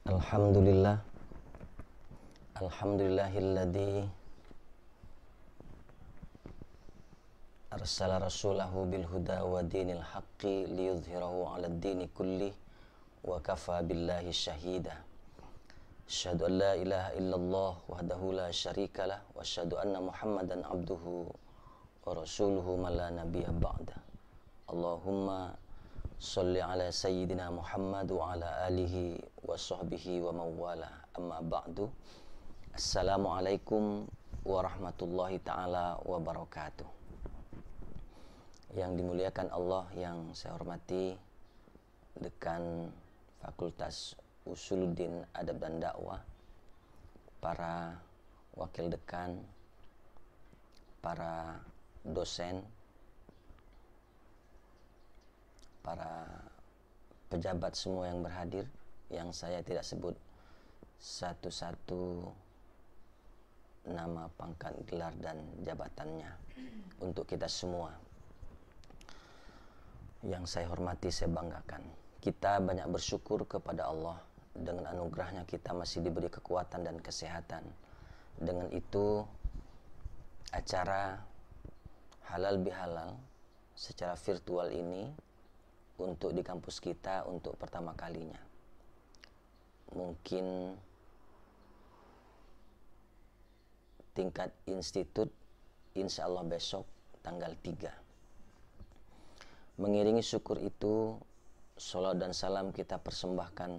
Alhamdulillah. Alhamdulillahilladzi arsala rasulahu bil huda wa dinil haqqi liyudhhirahu 'alad dini kulli wa kafa billahi syahida. Asyhadu an la ilaha illallah wahdahu la syarikalah wa asyhadu anna Muhammadan abduhu wa rasuluhu man la nabiyya ba'da. Allahumma sholli ala sayyidina Muhammad wa ala alihi wa sahbihi wa mawala, amma ba'du. Assalamualaikum warahmatullahi ta'ala wabarakatuh. Yang dimuliakan Allah, yang saya hormati Dekan Fakultas Usuluddin Adab dan Dakwah, para wakil dekan, para dosen, para pejabat semua yang berhadir, yang saya tidak sebut satu-satu nama, pangkat, gelar, dan jabatannya untuk kita semua. Yang saya hormati, saya banggakan. Kita banyak bersyukur kepada Allah. Dengan anugerahnya kita masih diberi kekuatan dan kesehatan. Dengan itu, acara halal bihalal secara virtual ini untuk di kampus kita untuk pertama kalinya. Mungkin tingkat institut insya Allah besok tanggal 3. Mengiringi syukur itu, sholawat dan salam kita persembahkan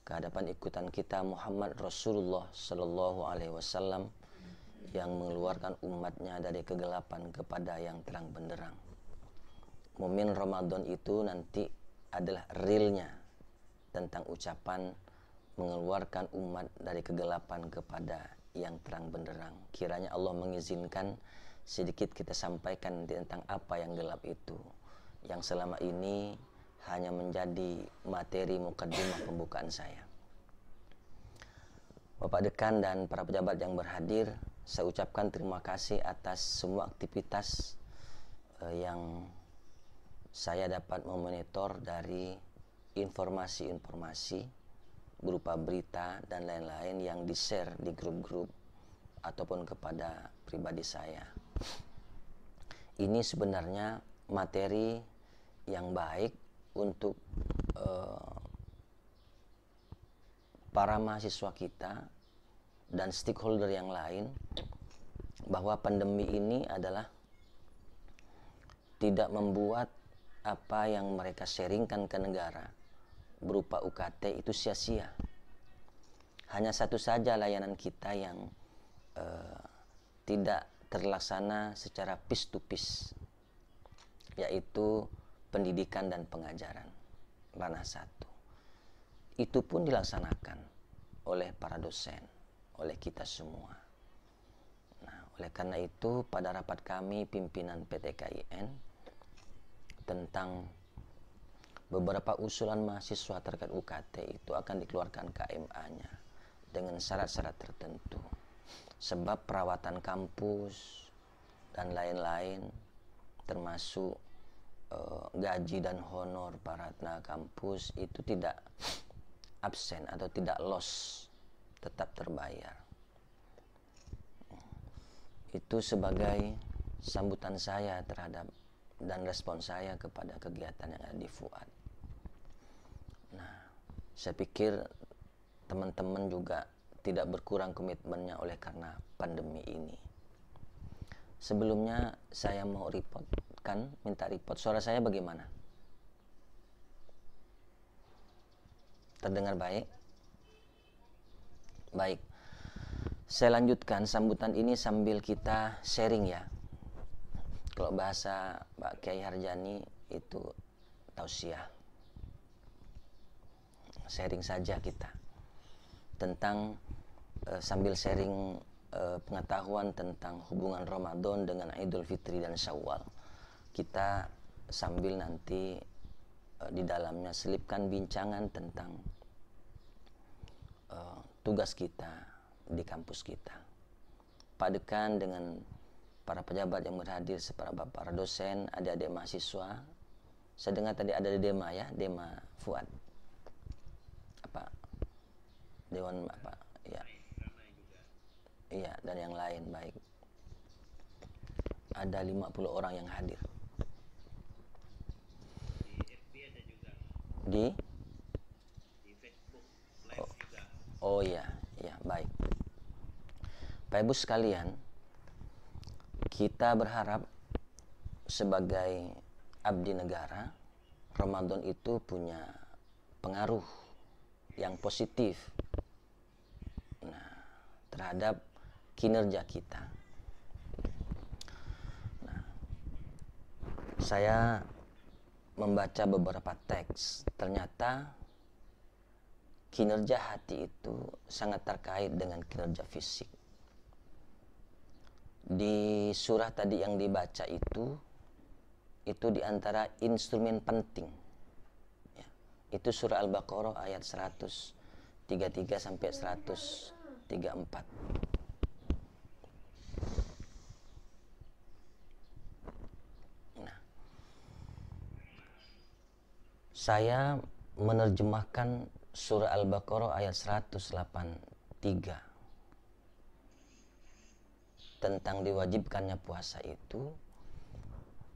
ke hadapan ikutan kita Muhammad Rasulullah Sallallahu Alaihi Wasallam yang mengeluarkan umatnya dari kegelapan kepada yang terang benderang. Momen Ramadan itu nanti adalah realnya tentang ucapan mengeluarkan umat dari kegelapan kepada yang terang benderang. Kiranya Allah mengizinkan sedikit kita sampaikan tentang apa yang gelap itu, yang selama ini hanya menjadi materi mukaddimah pembukaan saya. Bapak Dekan dan para pejabat yang berhadir, saya ucapkan terima kasih atas semua aktivitas yang saya dapat memonitor dari informasi-informasi berupa berita dan lain-lain yang di-share di grup-grup ataupun kepada pribadi saya. Ini sebenarnya materi yang baik untuk para mahasiswa kita dan stakeholder yang lain, bahwa pandemi ini adalah tidak membuat apa yang mereka sharingkan ke negara berupa UKT itu sia-sia. Hanya satu saja layanan kita yang tidak terlaksana secara piece to piece, yaitu pendidikan dan pengajaran ranah 1. Itu pun dilaksanakan oleh para dosen, oleh kita semua. Nah, oleh karena itu pada rapat kami pimpinan PTKIN tentang beberapa usulan mahasiswa terkait UKT itu akan dikeluarkan KMA-nya dengan syarat-syarat tertentu. Sebab perawatan kampus dan lain-lain, termasuk gaji dan honor para tenaga kampus itu tidak absen atau tidak loss, tetap terbayar. Itu sebagai sambutan saya terhadap dan respon saya kepada kegiatan yang ada di Fuad. Nah, saya pikir teman-teman juga tidak berkurang komitmennya oleh karena pandemi ini. Sebelumnya saya mau minta report. Suara saya bagaimana? Terdengar baik? Baik. Saya lanjutkan sambutan ini sambil kita sharing ya. Kalau bahasa Pak Kiai Harjani itu tausiah. Sharing saja kita tentang sambil sharing pengetahuan tentang hubungan Ramadan dengan Idul Fitri dan Syawal. Kita sambil nanti di dalamnya selipkan bincangan tentang tugas kita di kampus kita. Pak Dekan dengan para pejabat yang berhadir, para dosen, adik-adik mahasiswa. Saya dengar tadi ada Dema ya, Dema Fuad. Apa Dewan apa? Ya. Iya, dan yang lain. Baik. Ada 50 orang yang hadir. Di Facebook live juga. Oh iya, iya, baik. Bapak Ibu sekalian, kita berharap sebagai abdi negara, Ramadan itu punya pengaruh yang positif terhadap kinerja kita. Nah, saya membaca beberapa teks, ternyata kinerja hati itu sangat terkait dengan kinerja fisik. Di surah tadi yang dibaca itu diantara instrumen penting. Ya, itu surah Al-Baqarah ayat 133 sampai 134. Nah, saya menerjemahkan surah Al-Baqarah ayat 183 tentang diwajibkannya puasa itu,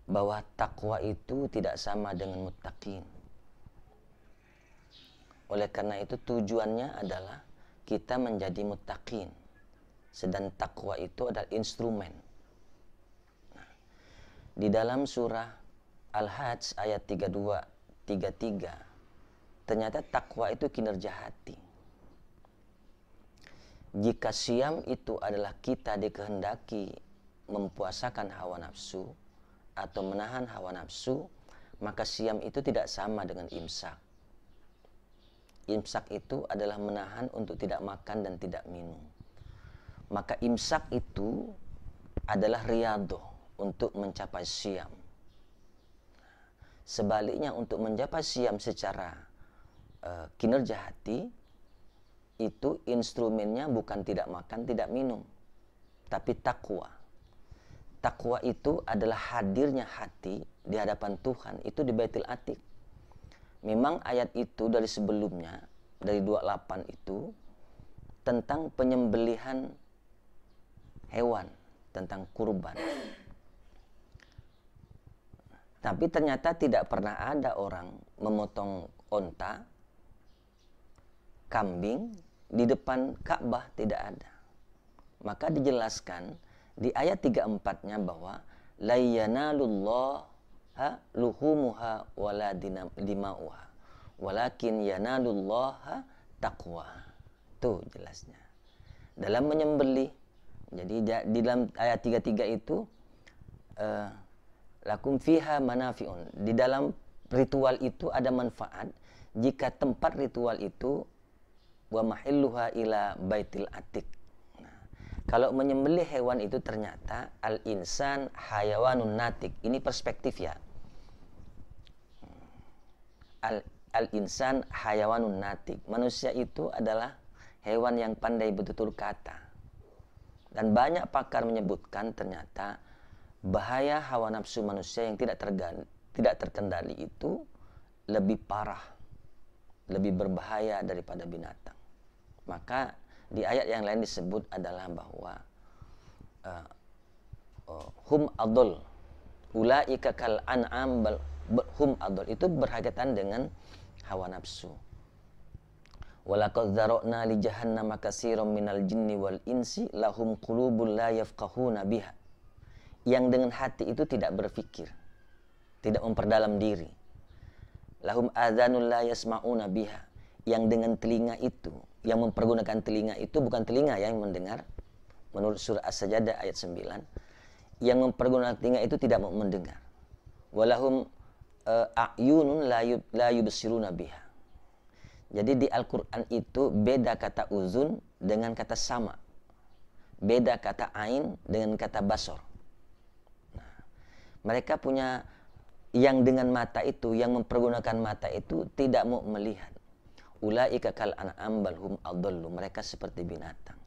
bahwa takwa itu tidak sama dengan muttaqin. Oleh karena itu tujuannya adalah kita menjadi muttaqin, sedang takwa itu adalah instrumen. Nah, di dalam surah Al-Hajj ayat 32-33 ternyata takwa itu kinerja hati. Jika siam itu adalah kita dikehendaki mempuasakan hawa nafsu atau menahan hawa nafsu, maka siam itu tidak sama dengan imsak. Imsak itu adalah menahan untuk tidak makan dan tidak minum. Maka imsak itu adalah riyadhah untuk mencapai siam. Sebaliknya untuk mencapai siam secara kinerja hati, itu instrumennya bukan tidak makan, tidak minum, tapi takwa. Takwa itu adalah hadirnya hati di hadapan Tuhan, itu di Baitul Atiq. Memang ayat itu dari sebelumnya, dari 28 itu, tentang penyembelihan hewan, tentang kurban. Tapi ternyata tidak pernah ada orang memotong onta, kambing di depan Ka'bah, tidak ada. Maka dijelaskan di ayat 34-nya bahwa la yanalullaha luhumuha wala dima'uha walakin yanalullaha taqwa. Itu jelasnya. Dalam menyembelih, jadi di dalam ayat 33 itu lakum fiha manafi'un. Di dalam ritual itu ada manfaat jika tempat ritual itu wa mahilluha ila baitil atiq. Nah, kalau menyembelih hewan itu ternyata al-insan hayawanun natik. Ini perspektif ya. Al-insan hayawanun natik. Manusia itu adalah hewan yang pandai bertutur kata. Dan banyak pakar menyebutkan ternyata bahaya hawa nafsu manusia yang tidak terkendali itu lebih parah, lebih berbahaya daripada binatang. Maka di ayat yang lain disebut adalah bahwa hum adol, ulaika kal an'am hum adol, itu berkaitan dengan hawa nafsu. Walaqad dzara'na li jahannama katsiran minal jinni wal insi lahum qulubun la yafqahuna biha. Yang dengan hati itu tidak berpikir, tidak memperdalam diri. Lahum adzanul la yasma'una biha. Yang dengan telinga itu, yang mempergunakan telinga itu bukan telinga yang mendengar, menurut surah As-Sajdah ayat 9. Yang mempergunakan telinga itu tidak mau mendengar. Walahum a'yunun la yubsiruna biha. Jadi di Al-Quran itu beda kata uzun dengan kata sama, beda kata ain dengan kata basor. Nah, mereka punya yang dengan mata itu, yang mempergunakan mata itu tidak mau melihat. Ulaika kal an'am bal hum adallu. Mereka seperti binatang.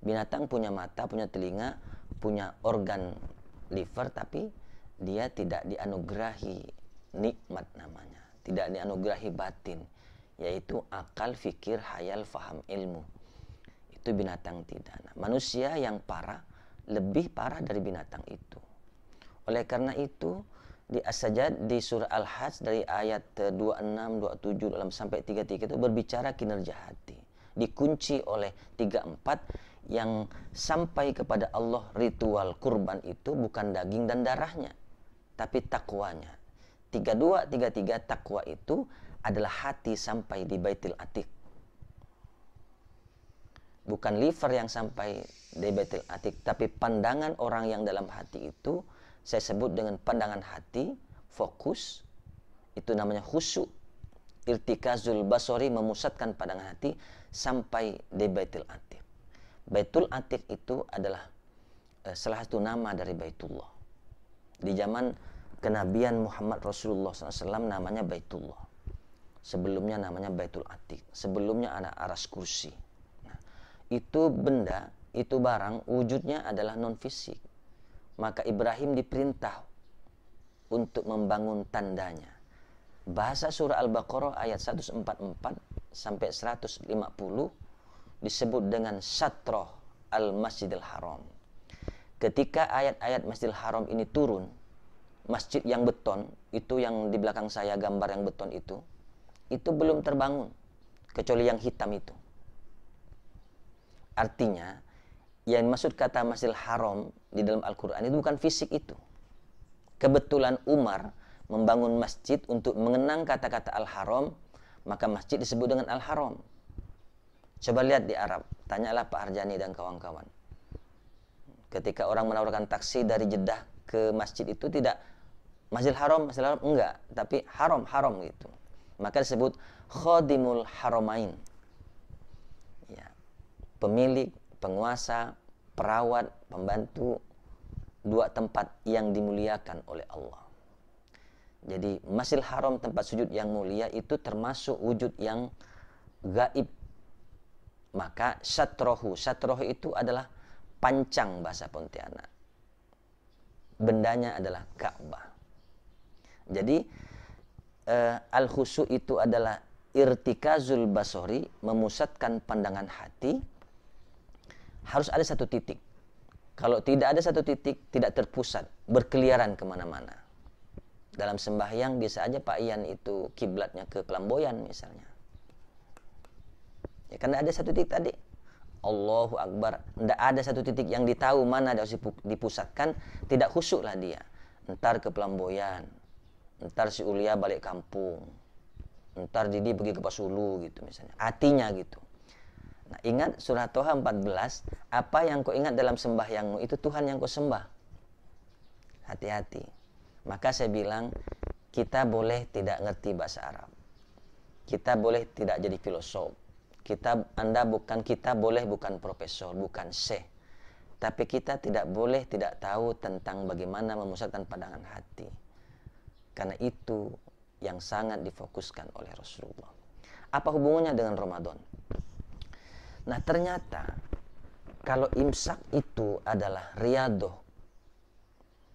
Binatang punya mata, punya telinga, punya organ liver, tapi dia tidak dianugerahi nikmat namanya, tidak dianugerahi batin yaitu akal, fikir, hayal, faham, ilmu. Itu binatang tidak. Nah, manusia yang parah lebih parah dari binatang itu. Oleh karena itu di As-Sajad di surah Al-Hajj dari ayat 26, 27 dalam sampai 33 itu berbicara kinerja hati. Dikunci oleh 34 yang sampai kepada Allah ritual kurban itu bukan daging dan darahnya, tapi takwanya. 32, 33 takwa itu adalah hati sampai di Baitul Atiq. Bukan liver yang sampai di Baitul Atiq, tapi pandangan orang yang dalam hati itu saya sebut dengan pandangan hati, fokus, itu namanya khusyuk. Irtikazul basori, memusatkan pandangan hati sampai di Baitul Atiq. Baitul Atiq itu adalah salah satu nama dari Baitullah. Di zaman kenabian Muhammad Rasulullah SAW namanya Baitullah. Sebelumnya namanya Baitul Atiq. Sebelumnya ada aras kursi. Nah, itu benda, itu barang, wujudnya adalah non fisik. Maka Ibrahim diperintah untuk membangun tandanya. Bahasa surah Al-Baqarah ayat 144 sampai 150 disebut dengan Satroh Al-Masjidil Haram. Ketika ayat-ayat Masjidil Haram ini turun, masjid yang beton, itu yang di belakang saya gambar yang beton itu belum terbangun, kecuali yang hitam itu. Artinya, yang maksud kata Masjidil Haram di dalam Al-Quran itu bukan fisik itu. Kebetulan Umar membangun masjid untuk mengenang kata-kata Al-Haram, maka masjid disebut dengan Al-Haram. Coba lihat di Arab, tanyalah Pak Harjani dan kawan-kawan. Ketika orang menawarkan taksi dari Jeddah ke masjid itu tidak Masjidil Haram, enggak, tapi haram gitu. Maka disebut Khadimul Haramain. Ya, pemilik, penguasa, perawat, pembantu dua tempat yang dimuliakan oleh Allah. Jadi Masjidil Haram, tempat sujud yang mulia, itu termasuk wujud yang gaib. Maka satrohu itu adalah pancang bahasa Pontianak. Bendanya adalah Ka'bah. Jadi al-khusyu itu adalah irtikazul basori, memusatkan pandangan hati. Harus ada satu titik. Kalau tidak ada satu titik, tidak terpusat, berkeliaran kemana-mana. Dalam sembahyang bisa aja Pak Ian itu kiblatnya ke Pelamboyan misalnya. Ya, karena ada satu titik tadi. Allahu Akbar. Tidak ada satu titik yang ditahu mana harus dipusatkan. Tidak khusyuklah dia. Ntar ke Pelamboyan. Ntar si Ulia balik kampung. Ntar Didi pergi ke Pasulu gitu misalnya. Hatinya gitu. Nah, ingat surah Toha 14, apa yang kau ingat dalam sembahyangmu itu Tuhan yang kau sembah. Hati-hati. Maka saya bilang, kita boleh tidak ngerti bahasa Arab. Kita boleh tidak jadi filosof. Kita boleh bukan profesor, bukan syekh. Tapi kita tidak boleh tidak tahu tentang bagaimana memusatkan pandangan hati. Karena itu yang sangat difokuskan oleh Rasulullah. Apa hubungannya dengan Ramadan? Nah, ternyata kalau imsak itu adalah riadoh,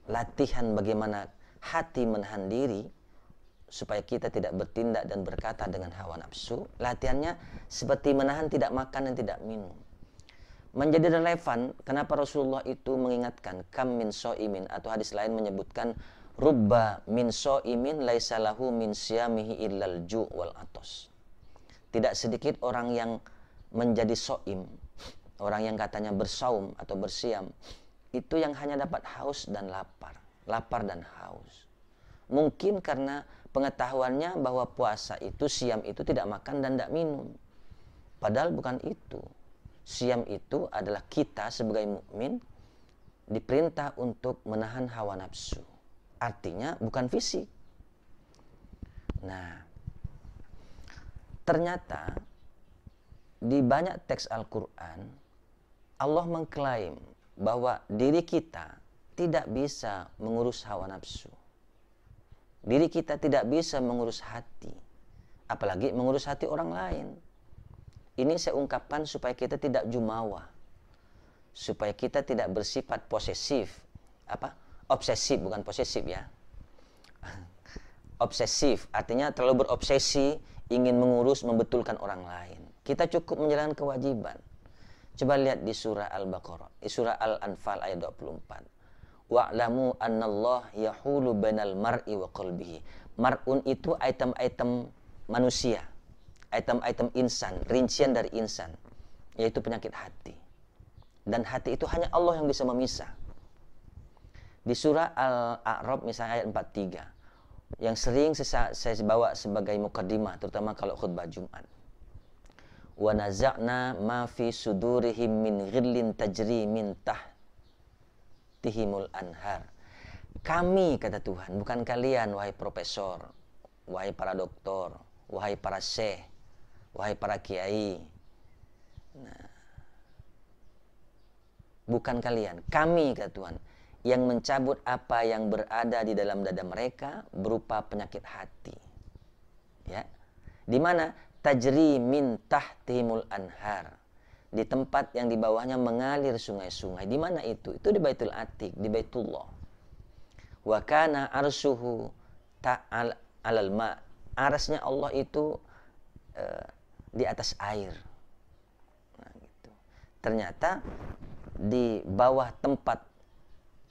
latihan bagaimana hati menahan diri supaya kita tidak bertindak dan berkata dengan hawa nafsu. Latihannya seperti menahan tidak makan dan tidak minum. Menjadi relevan kenapa Rasulullah itu mengingatkan kam min so'imin, atau hadis lain menyebutkan rubba min so'imin laisa lahu min siyamihi illal ju' wal atos. Tidak sedikit orang yang menjadi so'im, orang yang katanya bersaum atau bersiam, itu yang hanya dapat haus dan lapar dan haus. Mungkin karena pengetahuannya bahwa puasa itu, siam itu tidak makan dan tidak minum. Padahal bukan itu. Siam itu adalah kita sebagai mukmin diperintah untuk menahan hawa nafsu. Artinya bukan fisik. Nah, ternyata di banyak teks Al-Quran, Allah mengklaim bahwa diri kita tidak bisa mengurus hawa nafsu. Diri kita tidak bisa mengurus hati, apalagi mengurus hati orang lain. Ini saya ungkapkan supaya kita tidak jumawa, supaya kita tidak bersifat posesif. Obsesif, bukan posesif ya. Obsesif artinya terlalu berobsesi ingin mengurus, membetulkan orang lain. Kita cukup menjalankan kewajiban. Coba lihat di surah Al-Baqarah, di surah Al-Anfal ayat 24. Wa'lamu annallah yahulu bainal mar'i wa qalbihi. Mar'un itu item-item manusia, item-item insan, rincian dari insan, yaitu penyakit hati. Dan hati itu hanya Allah yang bisa memisah. Di surah Al-A'raf misalnya ayat 43, yang sering saya bawa sebagai mukaddimah, terutama kalau khutbah Jumat. Wa naza'na ma fi sudurihim min ghillin tajri min tahtihimul anhar. Kami, kata Tuhan, bukan kalian, wahai profesor, wahai para doktor, wahai para syekh, wahai para kiai. Nah, bukan kalian, kami, kata Tuhan, yang mencabut apa yang berada di dalam dada mereka berupa penyakit hati. Ya. Di mana? Tajri min tahtihimul anhar. Di tempat yang di bawahnya mengalir sungai-sungai. Di mana itu? Itu di Baitul Atiq, di Baitullah. Wa kana arsyuhu ta'al alal ma. Arasnya Allah itu di atas air. Nah, gitu. Ternyata di bawah tempat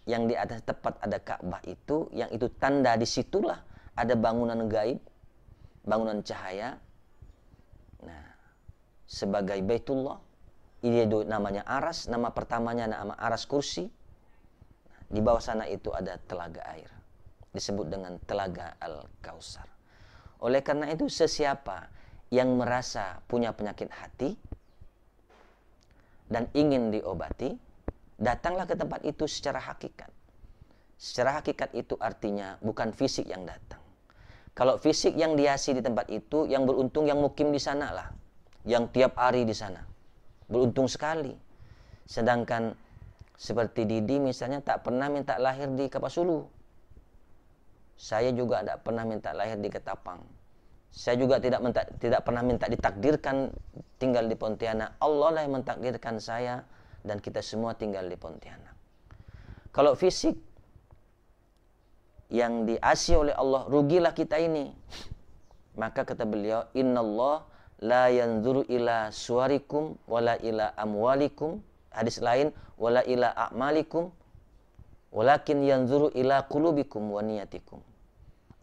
yang di atas tepat ada Ka'bah itu, yang itu tanda disitulah ada bangunan gaib, bangunan cahaya. Nah, sebagai Baitullah, ini namanya Aras, nama pertamanya nama Aras Kursi. Di bawah sana itu ada telaga air, disebut dengan Telaga Al-Kautsar. Oleh karena itu, sesiapa yang merasa punya penyakit hati dan ingin diobati, datanglah ke tempat itu secara hakikat. Secara hakikat itu artinya bukan fisik yang datang. Kalau fisik yang dihiasi di tempat itu, yang beruntung yang mukim di sana lah, yang tiap hari di sana, beruntung sekali. Sedangkan seperti Didi misalnya tak pernah minta lahir di Kapasulu. Saya juga tidak pernah minta lahir di Ketapang. Saya juga tidak pernah minta ditakdirkan tinggal di Pontianak. Allah lah yang mentakdirkan saya dan kita semua tinggal di Pontianak. Kalau fisik yang diasi oleh Allah, rugilah kita ini. Maka kata beliau, innallah la yanzuru ila suwarikum wala ila amwalikum. Hadis lain, wala ila a'malikum walakin yanzuru ila qulubikum wa niyatikum.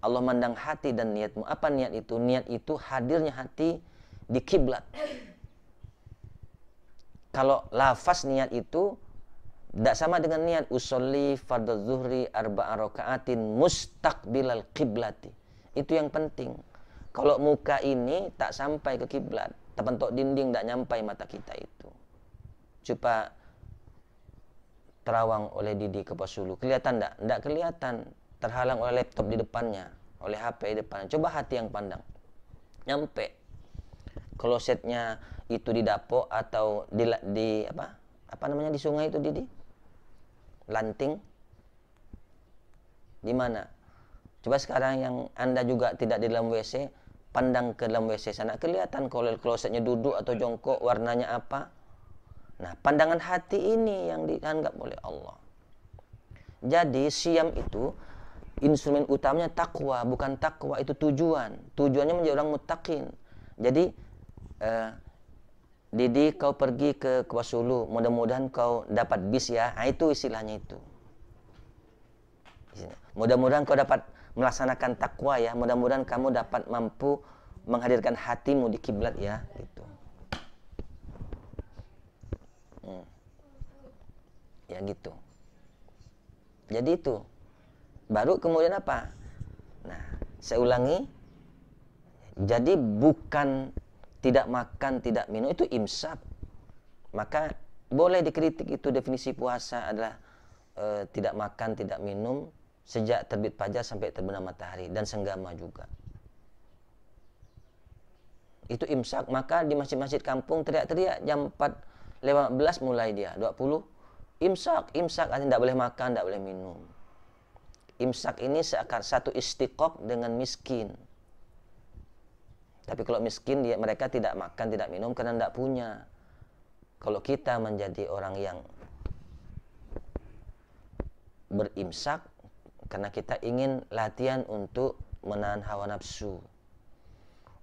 Allah mandang hati dan niatmu. Apa niat itu? Niat itu hadirnya hati di kiblat. Kalau lafaz niat itu tidak sama dengan niat usolli fardhu zuhri arba'a raka'atin mustaqbilal qiblati. Itu yang penting. Kalau muka ini tak sampai ke kiblat, terpentok dinding, tak nyampai mata kita itu. Coba terawang oleh Didi ke Pasulu, kelihatan tak? Tidak kelihatan, terhalang oleh laptop di depannya, oleh HP di depannya. Coba hati yang pandang, nyampe. Kalau setnya itu di dapur atau di apa namanya di sungai itu, Didi? Lanting. Di mana? Coba sekarang yang Anda juga tidak di dalam WC, pandang ke dalam WC sana, kelihatan kalau klosetnya duduk atau jongkok, warnanya apa. Nah, pandangan hati ini yang dianggap oleh Allah. Jadi siam itu instrumen utamanya takwa, bukan takwa itu tujuan. Tujuannya menjadi orang muttaqin. Jadi Didi, kau pergi ke Kwasulu, mudah-mudahan kau dapat bis ya. Nah, itu istilahnya itu. Mudah-mudahan kau dapat melaksanakan takwa ya. Mudah-mudahan kamu dapat mampu menghadirkan hatimu di kiblat ya. Gitu. Ya gitu. Jadi itu. Baru kemudian apa? Nah, saya ulangi. Jadi bukan tidak makan, tidak minum, itu imsak. Maka boleh dikritik itu definisi puasa adalah tidak makan, tidak minum sejak terbit fajar sampai terbenam matahari, dan senggama juga. Itu imsak. Maka di masjid-masjid kampung teriak-teriak jam 4:15 mulai dia 20 imsak, artinya tidak boleh makan, tidak boleh minum. Imsak ini seakan satu istiqoq dengan miskin. Tapi kalau miskin mereka tidak makan, tidak minum karena tidak punya. Kalau kita menjadi orang yang berimsak karena kita ingin latihan untuk menahan hawa nafsu.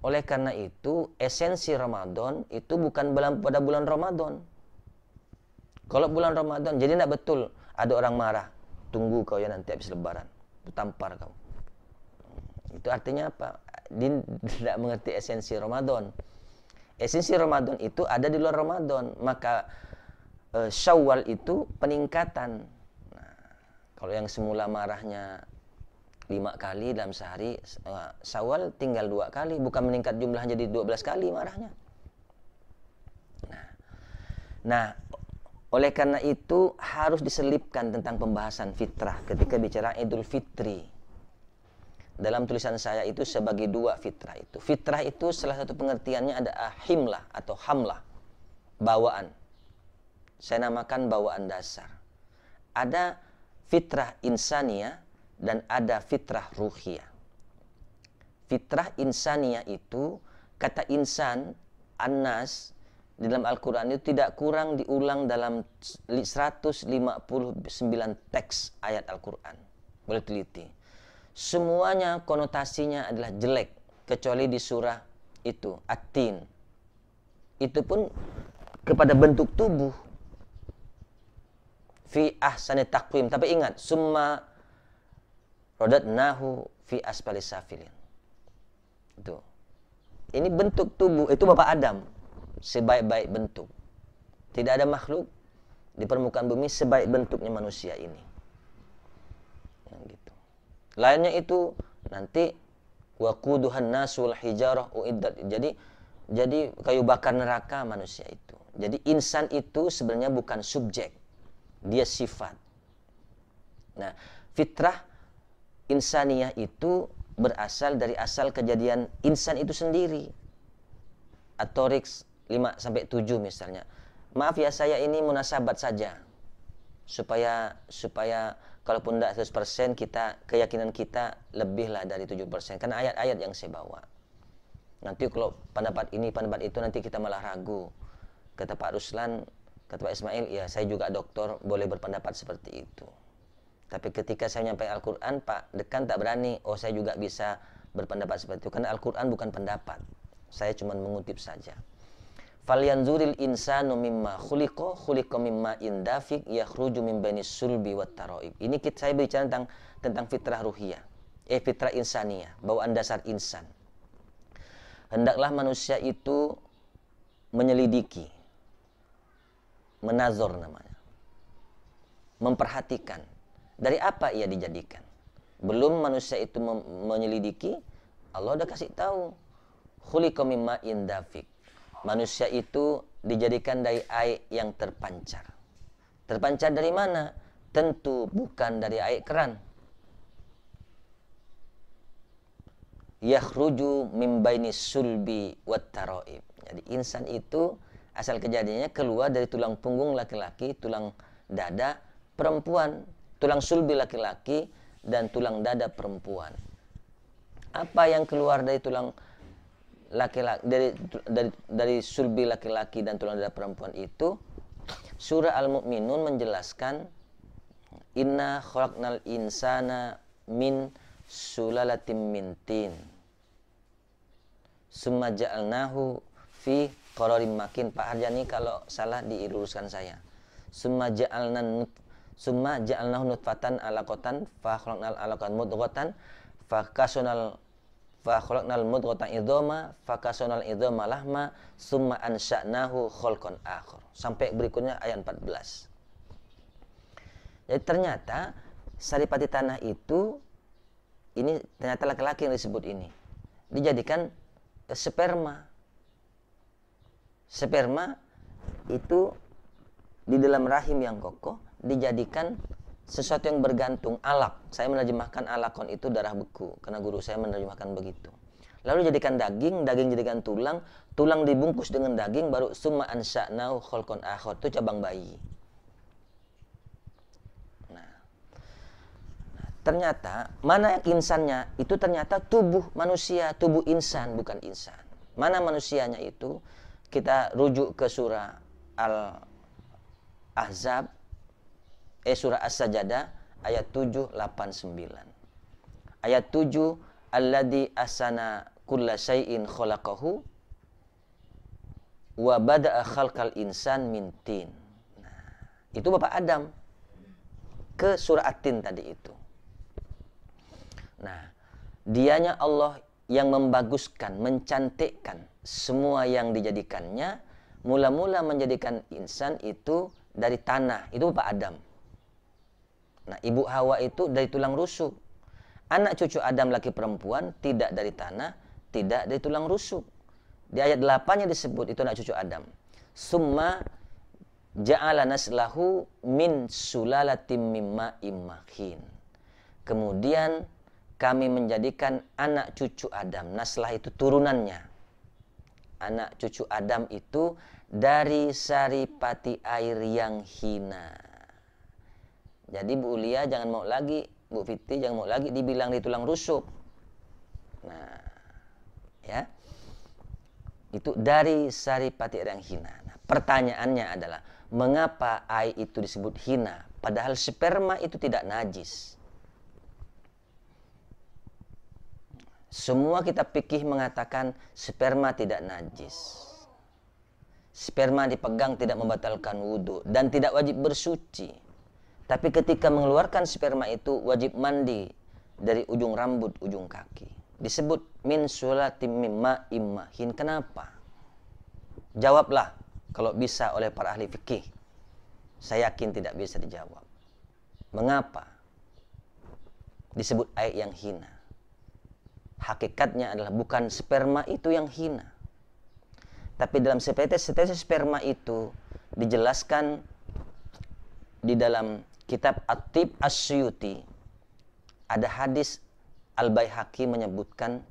Oleh karena itu, esensi Ramadan itu bukan pada bulan Ramadan. Kalau bulan Ramadan, jadi tidak betul ada orang marah. Tunggu kau ya nanti habis lebaran. Tampar kau. Itu artinya apa? Dia tidak mengerti esensi Ramadan. Esensi Ramadan itu ada di luar Ramadan. Maka Syawal itu peningkatan. Nah, kalau yang semula marahnya 5 kali dalam sehari, Syawal tinggal 2 kali, bukan meningkat jumlahnya jadi 12 kali marahnya. Nah, oleh karena itu harus diselipkan tentang pembahasan fitrah ketika bicara Idul Fitri. Dalam tulisan saya itu sebagai 2 fitrah itu. Fitrah itu salah satu pengertiannya ada himlah atau hamlah, bawaan. Saya namakan bawaan dasar. Ada fitrah insaniyah dan ada fitrah ruhiyah. Fitrah insaniyah itu, kata insan, annas, di dalam Al-Quran itu tidak kurang diulang dalam 159 teks ayat Al-Quran. Boleh teliti. Semuanya konotasinya adalah jelek, kecuali di surah itu, At-Tin. Itu pun kepada bentuk tubuh. Fi ahsani taqwim. Tapi ingat, summa rodatnahu fi asfali safilin. Itu. Ini bentuk tubuh, itu Bapak Adam. Sebaik-baik bentuk. Tidak ada makhluk di permukaan bumi sebaik bentuknya manusia ini. Gitu. Lainnya itu nanti waquduhan nasul hijarah uiddat. Jadi kayu bakar neraka manusia itu. Jadi insan itu sebenarnya bukan subjek. Dia sifat. Nah, fitrah insaniyah itu berasal dari asal kejadian insan itu sendiri. At-Tariq 5-7 misalnya. Maaf ya, saya ini munasabat saja. Supaya kalaupun tidak 100% kita, keyakinan kita lebihlah dari 7%. Karena ayat-ayat yang saya bawa. Nanti kalau pendapat ini, pendapat itu nanti kita malah ragu. Kata Pak Ruslan, kata Pak Ismail, ya saya juga doktor, boleh berpendapat seperti itu. Tapi ketika saya menyampaikan Al-Quran, Pak Dekan tak berani, oh saya juga bisa berpendapat seperti itu. Karena Al-Quran bukan pendapat. Saya cuma mengutip saja. Falyanzuril insanu mimma khuliqa mimma indafik yakhruju min bainis sulbi wat taraib. Ini saya bicara tentang fitrah ruhiyah. Fitrah insaniyah, bawaan dasar insan. Hendaklah manusia itu menyelidiki, menazor namanya, memperhatikan dari apa ia dijadikan. Belum manusia itu menyelidiki, Allah udah kasih tahu khuliqa mimma indafik. Manusia itu dijadikan dari air yang terpancar. Terpancar dari mana? Tentu bukan dari air keran. Yakhruju min bainis sulbi wat taraib. Jadi insan itu asal kejadiannya keluar dari tulang punggung laki-laki, tulang dada perempuan, tulang sulbi laki-laki dan tulang dada perempuan. Apa yang keluar dari tulang laki-laki dari sulbi laki-laki dan tulang dada perempuan itu? Surah Al-Mu'minun menjelaskan inna khalaqnal insana min sulalatin min tin summa ja'alnahu fi qararin makin. Pak Harjani kalau salah diluruskan saya. Summa ja'alnahu nutfatan alaqatan fa khalaqnal alaqatan mudghatan fa khalaqnal mudghatan idhama fa kasonal idhama lahma summa ansha'nahu khalqan akhar. Sampai berikutnya ayat 14. Jadi ternyata saripati tanah itu ini ternyata laki-laki yang disebut ini dijadikan sperma. Sperma itu di dalam rahim yang kokoh dijadikan sesuatu yang bergantung, alak. Saya menerjemahkan alakon itu darah beku karena guru saya menerjemahkan begitu. Lalu jadikan daging, daging jadikan tulang, tulang dibungkus dengan daging, baru summa ansha'nahu khalqan akhar, itu cabang bayi. Nah, ternyata mana insannya? Itu ternyata tubuh manusia, tubuh insan, bukan insan. Mana manusianya itu? Kita rujuk ke surah Al-Ahzab, surah As-Sajadah ayat 7, 8, 9. Ayat 7, alladzi ahsana kulla syai'in khalaqahu wa bada'a khalqal insan min tin. Nah, itu Bapak Adam ke surah At-Tin tadi itu. Nah, dianya Allah yang membaguskan, mencantikkan semua yang dijadikannya, mula-mula menjadikan insan itu dari tanah, itu Bapak Adam. Nah, Ibu Hawa itu dari tulang rusuk. Anak cucu Adam laki perempuan tidak dari tanah, tidak dari tulang rusuk. Di ayat 8-nya disebut itu anak cucu Adam. Summa ja'ala naslahu min sulalatim mimma immahin. Kemudian kami menjadikan anak cucu Adam. Naslah itu turunannya. Anak cucu Adam itu dari saripati air yang hina. Jadi Bu Ulia jangan mau lagi, Bu Fiti jangan mau lagi dibilang di tulang rusuk. Nah, ya. Itu dari saripati air yang hina. Nah, pertanyaannya adalah, mengapa air itu disebut hina? Padahal sperma itu tidak najis. Semua kitab fikih mengatakan sperma tidak najis. Sperma dipegang tidak membatalkan wudhu dan tidak wajib bersuci. Tapi ketika mengeluarkan sperma itu wajib mandi dari ujung rambut, ujung kaki. Disebut min sulatim mimma immahin. Kenapa? Jawablah kalau bisa oleh para ahli fikih. Saya yakin tidak bisa dijawab. Mengapa disebut air yang hina? Hakikatnya adalah bukan sperma itu yang hina. Tapi dalam setetes sperma itu dijelaskan di dalam kitab At-Tib As-Suyuti. Ada hadis Al-Baihaqi menyebutkan,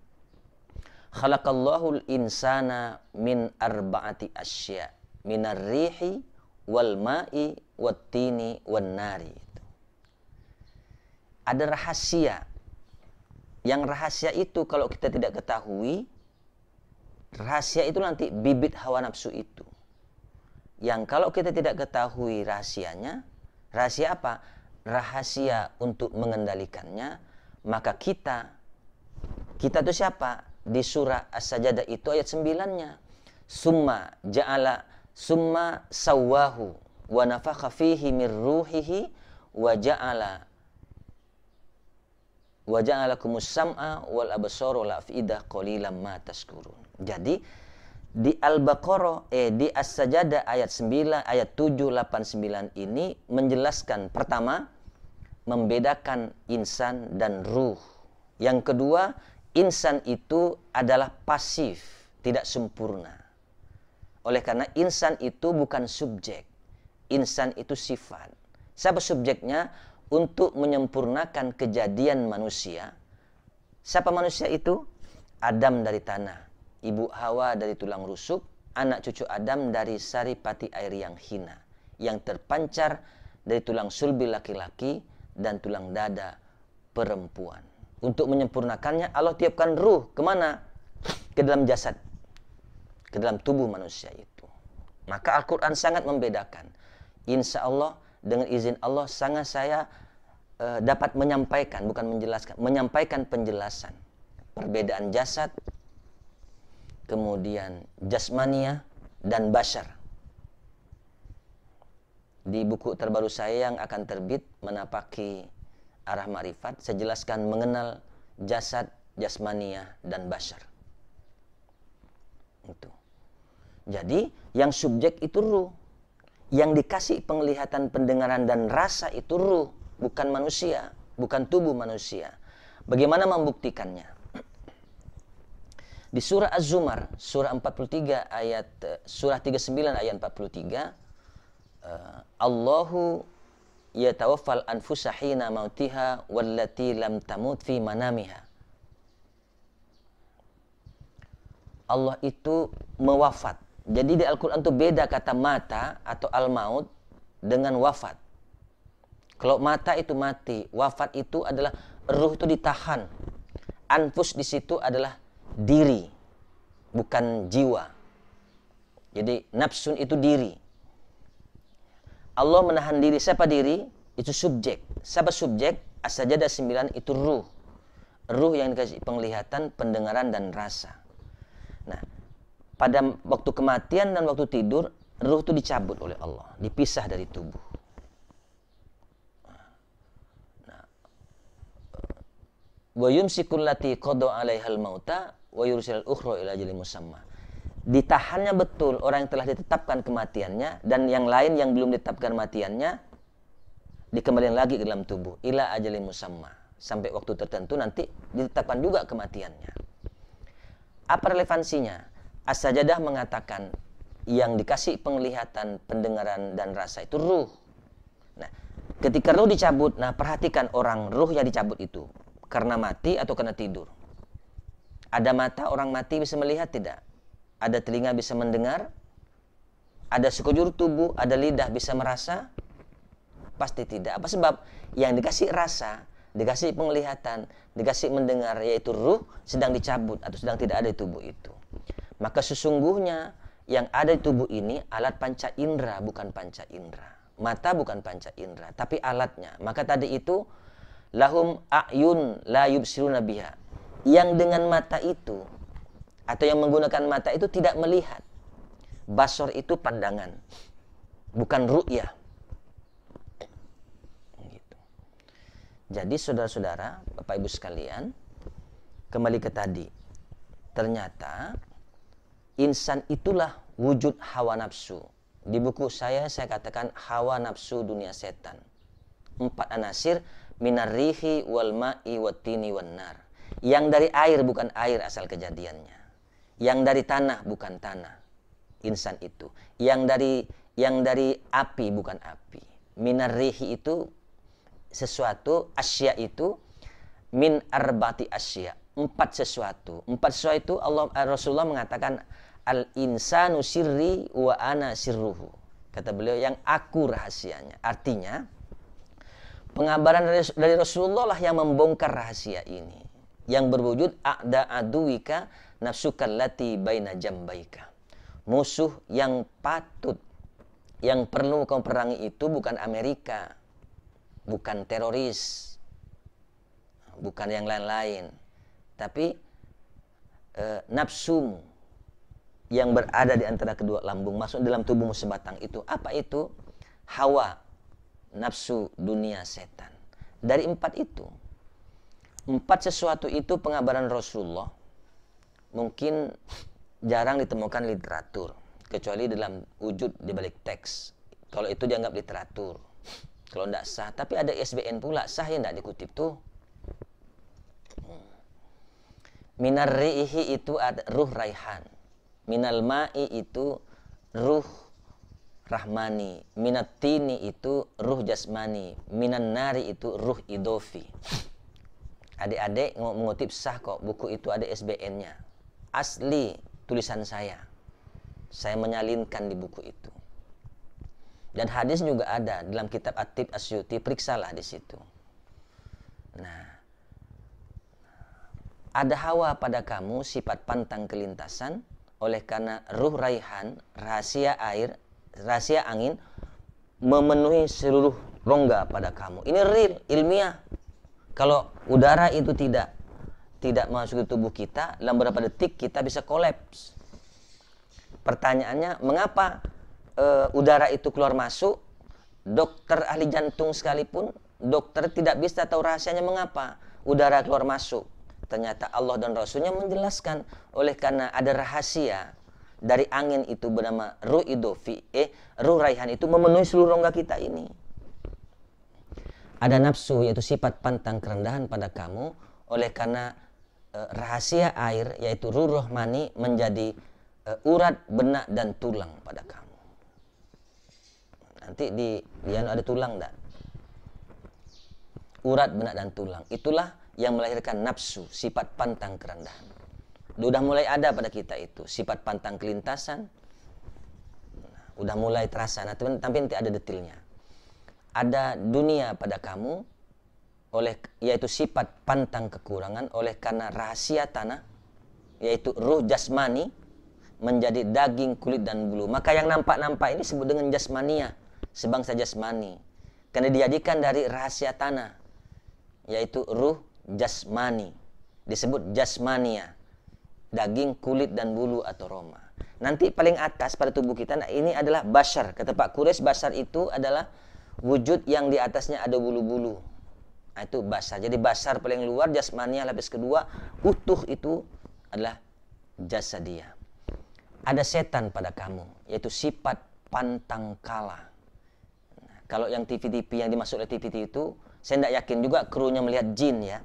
khalaqallahul insana min arba'ati asya, minar rihi wal ma'i wat tini wan nari. Ada rahasia. Yang rahasia itu kalau kita tidak ketahui, rahasia itu nanti bibit hawa nafsu itu. Yang kalau kita tidak ketahui rahasianya, rahasia apa? Rahasia untuk mengendalikannya, maka kita itu siapa? Di surah As-Sajdah itu ayat 9-nya. Summa ja'ala summa sawwahu wa nafakha fihi min ruhihi wa ja'alakumus sam'a wal absara wal afidah qalilan ma tashkurun. Jadi di Al-Baqarah di As-Sajdah ayat 9 ayat 789 ini menjelaskan, pertama, membedakan insan dan ruh. Yang kedua, insan itu adalah pasif, tidak sempurna. Oleh karena insan itu bukan subjek. Insan itu sifat. Siapa subjeknya? Untuk menyempurnakan kejadian manusia. Siapa manusia itu? Adam dari tanah, Ibu Hawa dari tulang rusuk, anak cucu Adam dari saripati air yang hina, yang terpancar dari tulang sulbi laki-laki dan tulang dada perempuan. Untuk menyempurnakannya Allah tiupkan ruh kemana? Ke dalam jasad, ke dalam tubuh manusia itu. Maka Al-Quran sangat membedakan. Insya Allah dengan izin Allah sangat saya dapat menyampaikan, bukan menjelaskan, menyampaikan penjelasan perbedaan jasad, kemudian jasmania dan bashar. Di buku terbaru saya yang akan terbit, Menapaki Arah Ma'rifat, saya jelaskan mengenal jasad, jasmania dan bashar. Itu. Jadi yang subjek itu ruh, yang dikasih penglihatan, pendengaran dan rasa itu ruh, bukan manusia, bukan tubuh manusia. Bagaimana membuktikannya? Di surah Az-Zumar, surah 43 ayat surah 39 ayat 43, Allahu yatawaffal anfusa hina mautiha wallati lam tamut fi manamiha. Allah itu mewafat. Jadi di Al-Quran itu beda kata mata atau al-maut dengan wafat. Kalau mata itu mati, wafat itu adalah ruh itu ditahan. Anfus di situ adalah diri, bukan jiwa. Jadi nafsun itu diri. Allah menahan diri. Siapa diri? Itu subjek. Siapa subjek? As-Sajdah 9 itu ruh. ruh yang dikasih penglihatan, pendengaran, dan rasa. Nah, pada waktu kematian dan waktu tidur, ruh itu dicabut oleh Allah, dipisah dari tubuh. Wa yumsikul lati qada 'alaihal mauta wa yursilul ukhra ila ajalin musamma. Ditahannya betul orang yang telah ditetapkan kematiannya, dan yang lain yang belum ditetapkan kematiannya dikembalikan lagi ke dalam tubuh ila ajalin musamma, sampai waktu tertentu nanti ditetapkan juga kematiannya. Apa relevansinya? As-Sajadah mengatakan yang dikasih penglihatan, pendengaran, dan rasa itu ruh. Nah, ketika ruh dicabut, nah perhatikan orang ruh yang dicabut itu karena mati atau karena tidur. Ada mata orang mati bisa melihat tidak? Ada telinga bisa mendengar? Ada sekujur tubuh, ada lidah bisa merasa? Pasti tidak. Apa sebab? Yang dikasih rasa, dikasih penglihatan, dikasih mendengar, yaitu ruh, sedang dicabut atau sedang tidak ada di tubuh itu. Maka sesungguhnya yang ada di tubuh ini alat panca indera, bukan panca indera. Mata bukan panca indera, tapi alatnya. Maka tadi itu lahum a'yun la yubsiruna biha. Yang dengan mata itu atau yang menggunakan mata itu tidak melihat. Basor itu pandangan, bukan ru'yah. Gitu. Jadi saudara-saudara, Bapak Ibu sekalian, kembali ke tadi. Ternyata insan itulah wujud hawa nafsu. Di buku saya katakan hawa nafsu dunia setan. 4 anasir minar rihi wal ma'i wattini wan nar. Yang dari air bukan air asal kejadiannya. Yang dari tanah bukan tanah. Insan itu. Yang dari api bukan api. Minar rihi itu sesuatu, asya itu min arbati asya. 4 sesuatu. 4 sesuatu itu Rasulullah mengatakan al insanu sirri wa ana sirruhu. Kata beliau, yang aku rahasianya. Artinya pengabaran dari Rasulullah lah yang membongkar rahasia ini. Yang berwujud a'da aduwika nafsuka allati baina jambaika. Musuh yang patut, yang perlu kau perangi itu bukan Amerika, bukan teroris, bukan yang lain-lain, tapi nafsumu yang berada di antara kedua lambung, masuk dalam tubuhmu sebatang itu. Apa itu? Hawa nafsu dunia setan. Dari 4 itu, 4 sesuatu itu pengabaran Rasulullah mungkin jarang ditemukan literatur, kecuali dalam wujud di balik teks. Kalau itu dianggap literatur, kalau tidak sah. Tapi ada ISBN pula, sah yang tidak dikutip tuh. Minar rihi itu ada ruh raihan, minal ma'i itu ruh rahmani, minat tini itu ruh jasmani, minan nari itu ruh idofi. Adik-adik mengutip sah kok, buku itu ada SBN-nya. Asli tulisan saya menyalinkan di buku itu. Dan hadis juga ada dalam kitab At-Tib Asyuti, periksalah di situ. Nah, ada hawa pada kamu, sifat pantang kelintasan, oleh karena ruh raihan, rahasia air, rahasia angin memenuhi seluruh rongga pada kamu. Ini real, ilmiah. Kalau udara itu tidak masuk ke tubuh kita, dalam beberapa detik kita bisa kolaps. Pertanyaannya, mengapa udara itu keluar masuk? Dokter ahli jantung sekalipun, dokter tidak bisa tahu rahasianya mengapa udara keluar masuk. Ternyata Allah dan Rasulnya menjelaskan, oleh karena ada rahasia dari angin itu bernama ruh idofi, ruh raihan itu memenuhi seluruh rongga kita ini. Ada nafsu, yaitu sifat pantang kerendahan pada kamu, oleh karena rahasia air, yaitu ruh rohmani, menjadi urat, benak, dan tulang pada kamu. Nanti di ada tulang enggak? Urat, benak, dan tulang. Itulah yang melahirkan nafsu, sifat pantang kerendahan. Udah mulai ada pada kita itu sifat pantang kelintasan, udah mulai terasa. Nah, tapi nanti ada detailnya. Ada dunia pada kamu, yaitu sifat pantang kekurangan, oleh karena rahasia tanah, yaitu ruh jasmani, menjadi daging, kulit, dan bulu. Maka yang nampak-nampak ini disebut dengan jasmania, sebangsa jasmani, karena dijadikan dari rahasia tanah, yaitu ruh jasmani. disebut jasmania, daging, kulit, dan bulu atau roma. Nanti paling atas pada tubuh kita, nah ini adalah bashar. Kata Pak Quraisy, bashar itu adalah wujud yang di atasnya ada bulu-bulu. Nah, itu bashar. Jadi bashar paling luar, jasmania lapis kedua, utuh itu adalah jasadiyah. Ada setan pada kamu, yaitu sifat pantang kalah. Nah, kalau yang TV-TV yang dimaksud oleh TV itu, saya tidak yakin juga krunya melihat jin ya.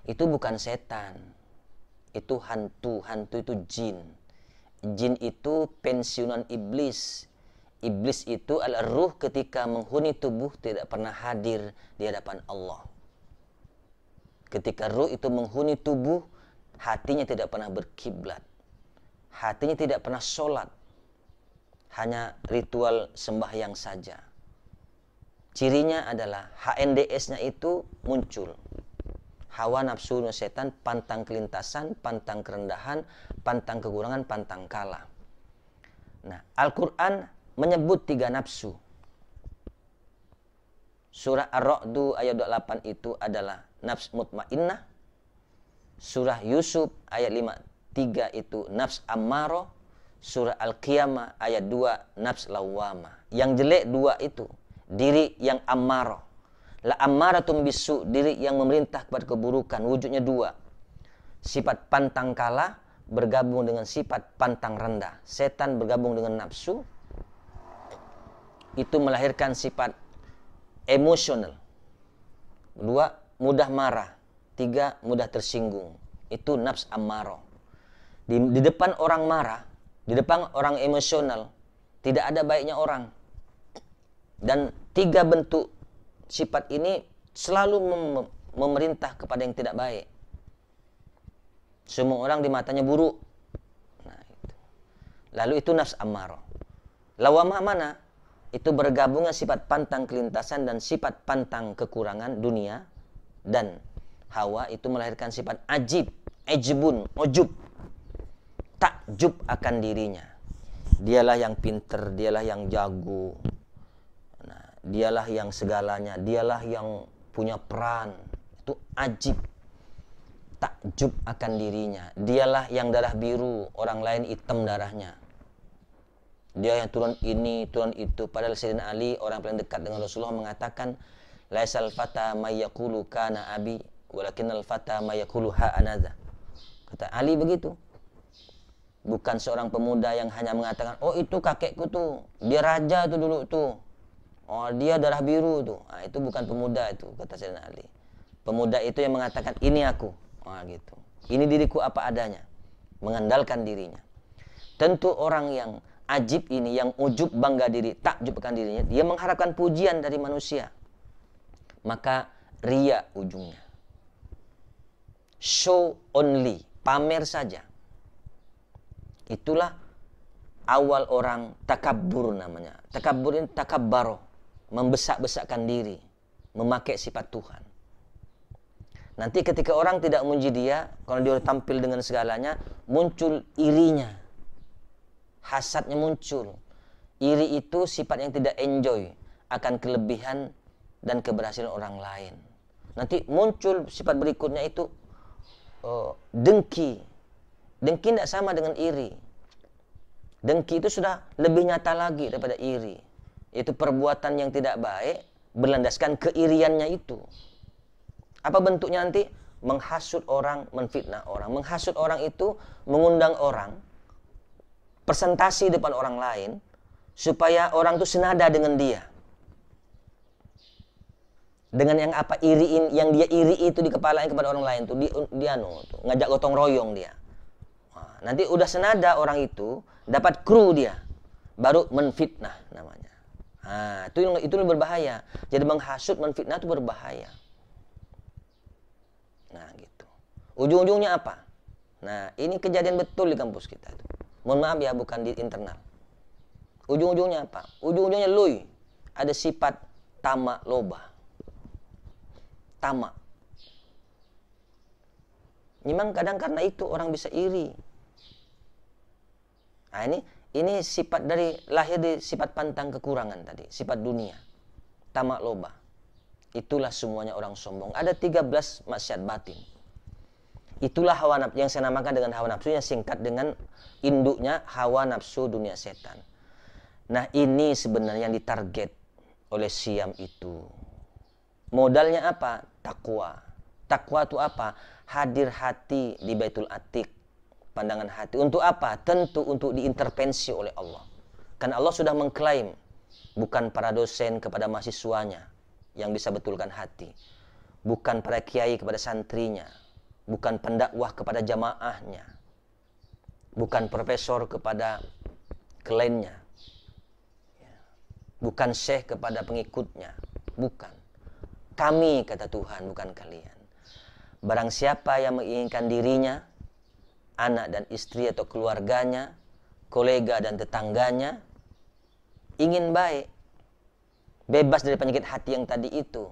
Itu bukan setan, itu hantu. Hantu itu jin. Jin itu pensiunan iblis. Iblis itu adalah ruh ketika menghuni tubuh tidak pernah hadir di hadapan Allah. Ketika ruh itu menghuni tubuh, hatinya tidak pernah berkiblat. Hatinya tidak pernah sholat. Hanya ritual sembahyang saja. Cirinya adalah HNDS-nya itu muncul. Hawa nafsu setan, pantang kelintasan, pantang kerendahan, pantang kekurangan, pantang kalah. Nah, Al-Quran menyebut 3 nafsu. Surah Ar-Ra'd ayat 28 itu adalah nafs mutmainnah. Surah Yusuf ayat 53 itu nafs ammarah. Surah Al-Qiyamah ayat 2 nafs lawwamah. Yang jelek 2 itu, diri yang ammarah. La ammaratum bisu, diri yang memerintah kepada keburukan, wujudnya 2. Sifat pantang kalah bergabung dengan sifat pantang rendah. Setan bergabung dengan nafsu, itu melahirkan sifat emosional. 2, mudah marah. 3, mudah tersinggung. Itu nafs ammarah. Di depan orang marah, di depan orang emosional, tidak ada baiknya orang. Dan 3 bentuk sifat ini selalu memerintah kepada yang tidak baik. Semua orang di matanya buruk. Nah, itu. Lalu itu nafs ammarah. Lawamah mana? Itu bergabungnya sifat pantang kelintasan dan sifat pantang kekurangan dunia. Dan hawa itu melahirkan sifat ajib, ejbun, ujub. Takjub akan dirinya. Dialah yang pinter, dialah yang jago. Nah, dialah yang segalanya, dialah yang punya peran. Itu ajib. Takjub akan dirinya. Dialah yang darah biru, orang lain hitam darahnya. Dia yang turun ini, turun itu. Padahal Sayyidina Ali, orang paling dekat dengan Rasulullah, mengatakan, laisal fata may yaqulu kana abi, walakinnal fata may yaqulu ha anadha. Kata Ali begitu. Bukan seorang pemuda yang hanya mengatakan, oh itu kakekku tuh, dia raja tuh dulu tuh. Oh dia darah biru tuh. Nah, itu bukan pemuda itu, kata Sayyidina Ali. Pemuda itu yang mengatakan, ini aku. Nah, gitu. Ini diriku apa adanya. Mengandalkan dirinya. Tentu orang yang ajib ini, yang ujub bangga diri, takjub akan dirinya, dia mengharapkan pujian dari manusia. Maka riya ujungnya. Show only, pamer saja. Itulah awal orang takabbur namanya. Takabbur ini takabbaro, membesak-besakkan diri, memakai sifat Tuhan. Nanti ketika orang tidak memuji dia, kalau dia tampil dengan segalanya, muncul irinya. Hasadnya muncul. Iri itu sifat yang tidak enjoy akan kelebihan dan keberhasilan orang lain. Nanti muncul sifat berikutnya itu dengki. Dengki tidak sama dengan iri. Dengki itu sudah lebih nyata lagi daripada iri. Itu perbuatan yang tidak baik berlandaskan keiriannya itu. Apa bentuknya nanti? Menghasut orang, menfitnah orang. Menghasut orang itu mengundang orang presentasi depan orang lain supaya orang itu senada dengan dia. Dengan yang apa iriin, yang dia iri itu di kepalanya kepada orang lain tuh, dia ngajak gotong royong dia. Nah, nanti udah senada orang itu, dapat kru dia, baru menfitnah namanya. Nah, itu berbahaya. Jadi menghasut, menfitnah itu berbahaya. Nah, gitu. Ujung-ujungnya apa? Nah, ini kejadian betul di kampus kita itu. Mohon maaf ya, bukan di internal. Ujung-ujungnya apa? Ujung-ujungnya lui. Ada sifat tamak loba. Tamak. Memang kadang karena itu orang bisa iri. Nah, ini sifat dari lahir di sifat pantang kekurangan tadi, sifat dunia. Tamak loba. Itulah semuanya orang sombong. Ada 13 maksiat batin. Itulah hawa nafsu yang saya namakan dengan hawa nafsu, yang singkat dengan induknya hawa nafsu dunia setan. Nah, ini sebenarnya yang ditarget oleh Syam itu. Modalnya apa? Takwa. Takwa itu apa? Hadir hati di Baitul Atiq. Pandangan hati. Untuk apa? Tentu untuk diintervensi oleh Allah. Karena Allah sudah mengklaim, bukan para dosen kepada mahasiswanya yang bisa betulkan hati. Bukan para kiai kepada santrinya. Bukan pendakwah kepada jamaahnya. Bukan profesor kepada kliennya. Bukan syekh kepada pengikutnya. Bukan. Kami, kata Tuhan, bukan kalian. Barang siapa yang menginginkan dirinya, anak dan istri atau keluarganya, kolega dan tetangganya, ingin baik, bebas dari penyakit hati yang tadi itu,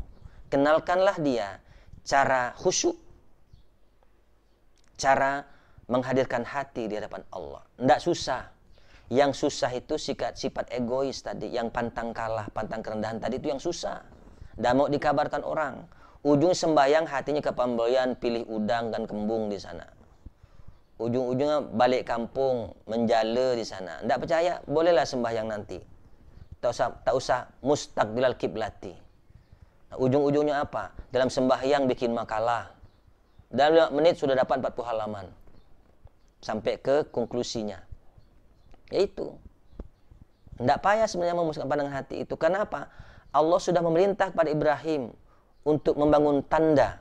kenalkanlah dia cara khusyuk, cara menghadirkan hati di hadapan Allah. Tidak susah. Yang susah itu sifat egois tadi, yang pantang kalah, pantang kerendahan tadi itu yang susah. Tidak mau dikabarkan orang. Ujung sembahyang hatinya ke pemboyan, pilih udang dan kembung di sana. Ujung-ujungnya balik kampung, menjala di sana. Tidak percaya, bolehlah sembahyang nanti. Tak usah mustaqbilal kiblati. Nah, ujung-ujungnya apa? Dalam sembahyang bikin makalah. Dalam 5 menit sudah dapat 40 halaman. Sampai ke konklusinya. Yaitu. Tidak payah sebenarnya memusatkan pandangan hati itu. Kenapa? Allah sudah memerintah kepada Ibrahim untuk membangun tanda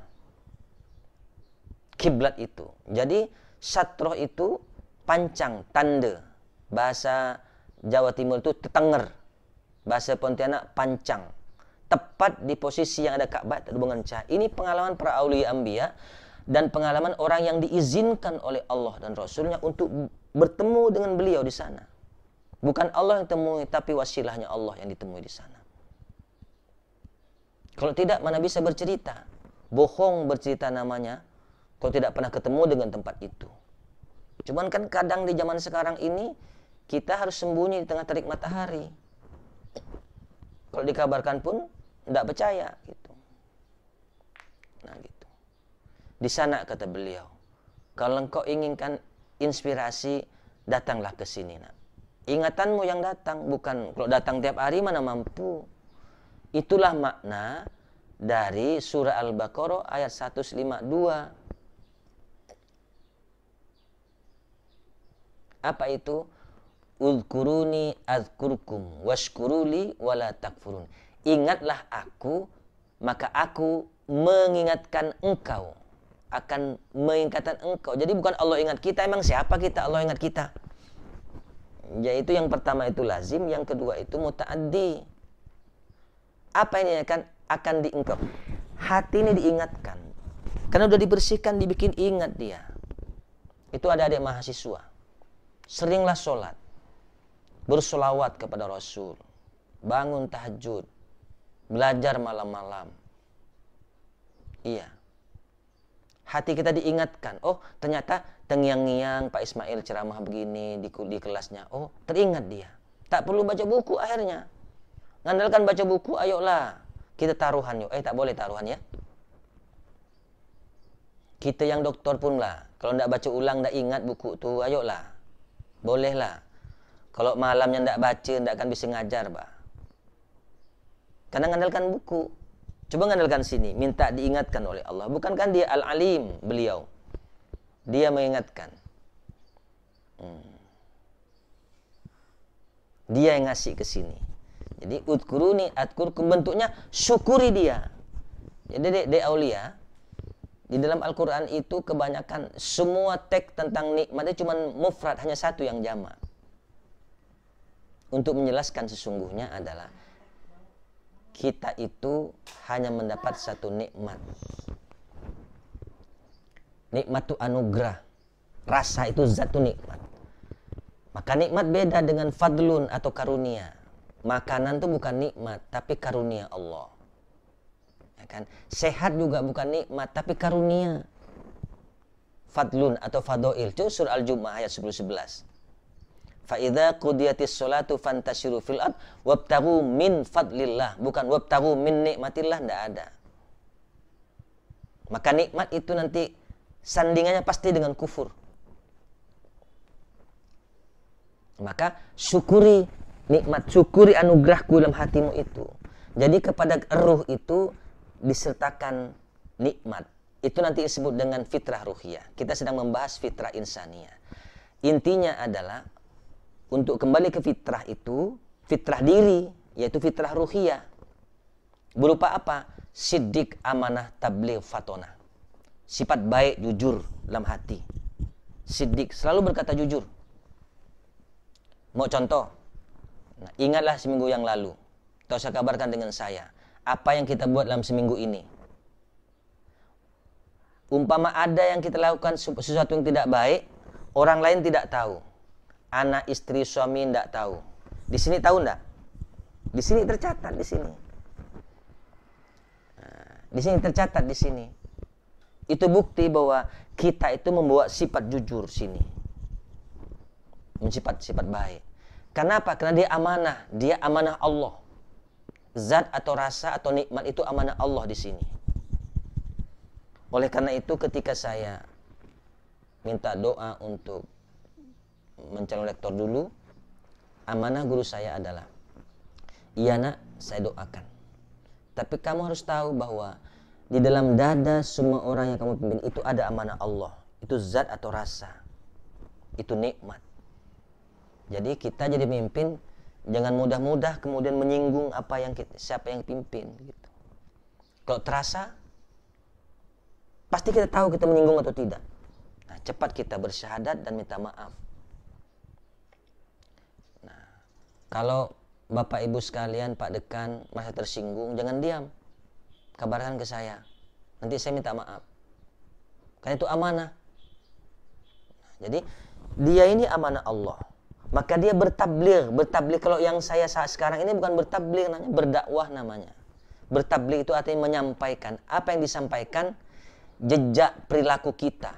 kiblat itu. Jadi satroh itu pancang, tanda. Bahasa Jawa Timur itu tetenger. Bahasa Pontianak pancang. Tepat di posisi yang ada Ka'bah, ada hubungan cahaya. Ini pengalaman para aulia anbiya dan pengalaman orang yang diizinkan oleh Allah dan Rasulnya untuk bertemu dengan beliau di sana. Bukan Allah yang temui, tapi wasilahnya Allah yang ditemui di sana. Kalau tidak, mana bisa bercerita? Bohong bercerita namanya, kalau tidak pernah ketemu dengan tempat itu. Cuman kan kadang di zaman sekarang ini, kita harus sembunyi di tengah terik matahari. Kalau dikabarkan pun, tidak percaya. Gitu. Nah gitu. Di sana kata beliau, kalau engkau inginkan inspirasi, datanglah ke sini. Nak. Ingatanmu yang datang, bukan kalau datang tiap hari mana mampu. Itulah makna dari surah Al-Baqarah ayat 152. Apa itu? Udhkuruni adhkurkum washkuruli wala takfurun. Ingatlah aku, maka aku mengingatkan engkau. Akan mengingatkan engkau. Jadi bukan Allah ingat kita. Emang siapa kita? Allah ingat kita. Yaitu yang pertama itu lazim, yang kedua itu muta'addi. Apa ini akan diungkap? Hati ini diingatkan. Karena sudah dibersihkan, dibikin ingat dia. Itu ada adik mahasiswa. Seringlah sholat. Bersolawat kepada Rasul. Bangun tahajud. Belajar malam-malam. Iya. Hati kita diingatkan. Oh, ternyata tengiang-ngiang Pak Ismail ceramah begini di kelasnya. Oh, teringat dia. Tak perlu baca buku akhirnya. Ngandalkan baca buku, ayolah. Kita taruhan yuk. Tak boleh taruhan ya. Kita yang doktor pun lah. Kalau tidak baca ulang, tidak ingat buku tu, ayolah. Bolehlah. Kalau malamnya tidak baca, tidak akan bisa ngajar, Pak. Karena ngandalkan buku. Coba ngandalkan sini. Minta diingatkan oleh Allah. Bukankah dia Al-Alim, beliau. Dia mengingatkan. Dia yang ngasih ke sini. Jadi udkuruni adkurkum, bentuknya syukuri dia. Jadi de aulia di dalam Al-Qur'an itu kebanyakan semua teks tentang nikmatnya cuma mufrad, hanya satu yang jamak. Untuk menjelaskan sesungguhnya adalah kita itu hanya mendapat satu nikmat. Nikmat itu anugerah. Rasa itu zat itu nikmat. Maka nikmat beda dengan fadlun atau karunia. Makanan itu bukan nikmat, tapi karunia Allah. Ya kan? Sehat juga bukan nikmat, tapi karunia. Fadlun atau fadoil. Itu surah Al-Jumu'ah ayat 10-11. Fa'idha qudiyatis sholatu fantashiru fil ard wabtaghu min fadlillah. Bukan wabtaghu min nikmatillah, tidak ada. Maka nikmat itu nanti sandingannya pasti dengan kufur. Maka syukuri nikmat, syukuri anugerahku dalam hatimu itu. Jadi kepada ruh itu disertakan nikmat. Itu nanti disebut dengan fitrah ruhiyah. Kita sedang membahas fitrah insaniyah. Intinya adalah untuk kembali ke fitrah itu, fitrah diri, yaitu fitrah ruhiyah. Berupa apa? Siddiq, amanah, tabligh, fatonah. Sifat baik, jujur dalam hati. Siddiq, selalu berkata jujur. Mau contoh? Nah, ingatlah seminggu yang lalu. Tahu saya kabarkan dengan saya. Apa yang kita buat dalam seminggu ini? Umpama ada yang kita lakukan sesuatu yang tidak baik, orang lain tidak tahu. Anak, istri, suami tidak tahu. Di sini tahu enggak? Di sini tercatat di sini. Nah, di sini tercatat di sini. Itu bukti bahwa kita itu membawa sifat jujur sini. Sifat baik. Kenapa? Karena dia amanah Allah. Zat atau rasa atau nikmat itu amanah Allah di sini. Oleh karena itu ketika saya minta doa untuk mencalon rektor dulu, amanah guru saya adalah, iya nak, saya doakan. Tapi kamu harus tahu bahwa di dalam dada semua orang yang kamu pimpin itu ada amanah Allah. Itu zat atau rasa. Itu nikmat. Jadi kita jadi pemimpin jangan mudah-mudah kemudian menyinggung siapa yang pimpin gitu. Kalau terasa pasti kita tahu kita menyinggung atau tidak. Nah, cepat kita bersyahadat dan minta maaf. Nah, kalau Bapak Ibu sekalian, Pak Dekan merasa tersinggung, jangan diam. Kabarkan ke saya. Nanti saya minta maaf. Karena itu amanah. Nah, jadi dia ini amanah Allah. Maka dia bertabligh. Kalau yang saya saat sekarang ini bukan bertabligh, namanya berdakwah namanya. Bertabligh itu artinya menyampaikan. Apa yang disampaikan? Jejak perilaku kita.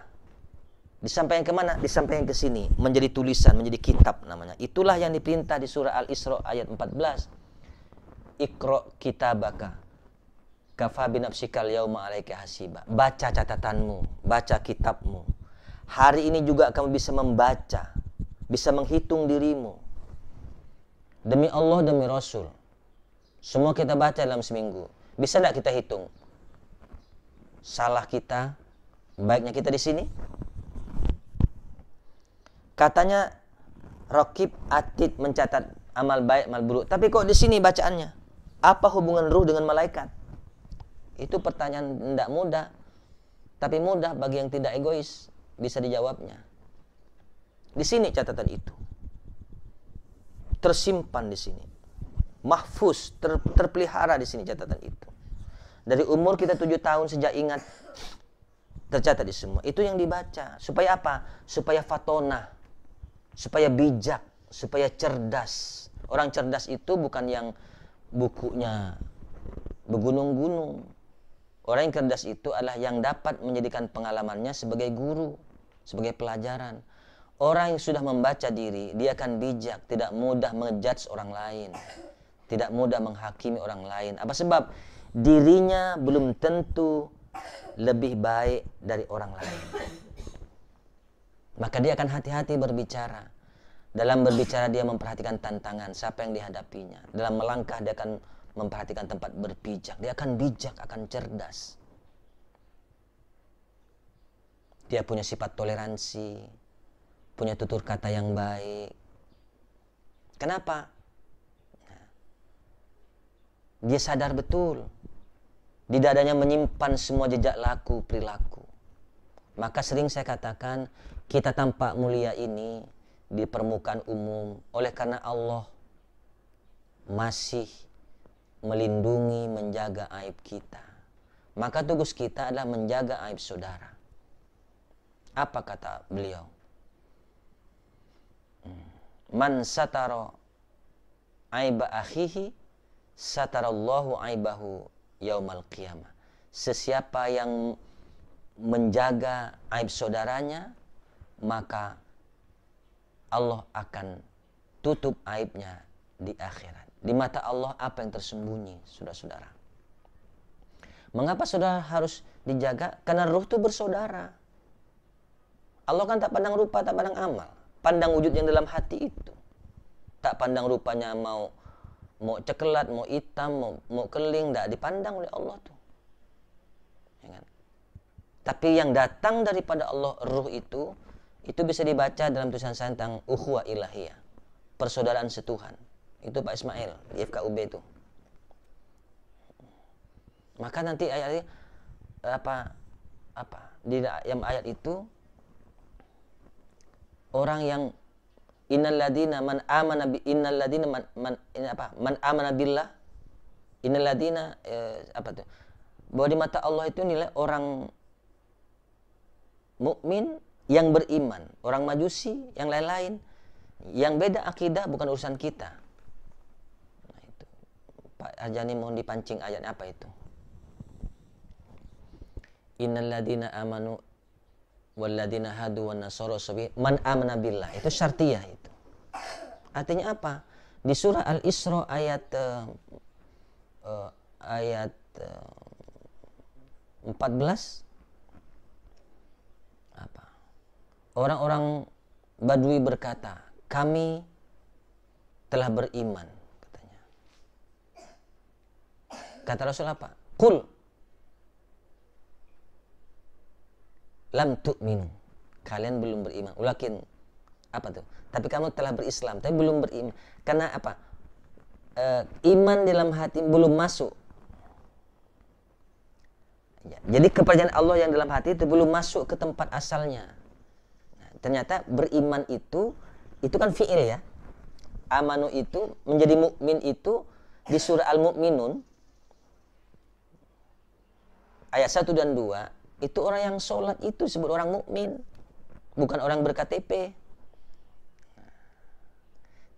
Disampaikan kemana? Disampaikan ke sini. Menjadi tulisan, menjadi kitab namanya. Itulah yang diperintah di surah Al-Isra ayat 14. Iqra kitabaka. Kafa binafsikal yauma alaika hasiba. Baca catatanmu, baca kitabmu. Hari ini juga kamu bisa membaca, bisa menghitung dirimu. Demi Allah, demi Rasul. Semua kita baca dalam seminggu. Bisa tidak kita hitung? Salah kita, baiknya kita di sini. Katanya Raqib Atid mencatat amal baik, amal buruk. Tapi kok di sini bacaannya? Apa hubungan ruh dengan malaikat? Itu pertanyaan tidak mudah. Tapi mudah bagi yang tidak egois. Bisa dijawabnya. Di sini catatan itu. Tersimpan di sini. Mahfuz, terpelihara di sini catatan itu. Dari umur kita 7 tahun sejak ingat tercatat di semua. Itu yang dibaca. Supaya apa? Supaya fatonah. Supaya bijak. Supaya cerdas. Orang cerdas itu bukan yang bukunya bergunung-gunung. Orang yang cerdas itu adalah yang dapat menjadikan pengalamannya sebagai guru, sebagai pelajaran. Orang yang sudah membaca diri, dia akan bijak, tidak mudah ngejudge orang lain, tidak mudah menghakimi orang lain. Apa sebab? Dirinya belum tentu lebih baik dari orang lain. Maka dia akan hati-hati berbicara. Dalam berbicara dia memperhatikan tantangan, siapa yang dihadapinya. Dalam melangkah dia akan memperhatikan tempat berpijak. Dia akan bijak, akan cerdas. Dia punya sifat toleransi, punya tutur kata yang baik. Kenapa? Dia sadar betul. Di dadanya menyimpan semua jejak laku, perilaku. Maka sering saya katakan, kita tampak mulia ini di permukaan umum oleh karena Allah masih melindungi, menjaga aib kita. Maka tugas kita adalah menjaga aib saudara. Apa kata beliau? Man satara aiba akhihi satarallahu aibahu yaumal qiyamah. Sesiapa yang menjaga aib saudaranya, maka Allah akan tutup aibnya di akhirat. Di mata Allah apa yang tersembunyi, saudara-saudara. Mengapa saudara harus dijaga? Karena ruh itu bersaudara. Allah kan tak pandang rupa, tak pandang amal. Pandang wujud yang dalam hati itu. Tak pandang rupanya mau coklat, mau hitam, mau keling, tak dipandang oleh Allah tuh. Ya kan? Tapi yang datang daripada Allah, ruh itu bisa dibaca dalam tulisan saya tentang ukhuwah ilahiyah, persaudaraan setuhan. Itu Pak Ismail di FKUB itu. Maka nanti ayatnya di yang ayat itu, orang yang innalladzina man amana billah, innalladzina bahwa di mata Allah itu nilai orang mukmin yang beriman, orang majusi yang lain-lain, yang beda akidah bukan urusan kita. Nah itu Pak Arjani mohon dipancing ayatnya apa itu. Innalladzina amanu walladzina hadu wan nasara sabi man amana billah, itu syartiyah itu. Artinya apa? Di surah Al-Isra ayat 14 apa? Orang-orang Badui berkata, kami telah beriman, katanya. Kata Rasul apa? Qul lam tu'minu, kalian belum beriman. Ulakin apa tuh? Tapi kamu telah berislam, tapi belum beriman. Karena apa? Iman dalam hati belum masuk. Ya, jadi kepercayaan Allah yang dalam hati itu belum masuk ke tempat asalnya. Nah, ternyata beriman itu kan fi'il ya. Amanu itu menjadi mukmin itu di surah Al-Mu'minun ayat 1 dan 2. Itu orang yang sholat itu disebut orang mukmin, bukan orang ber-KTP.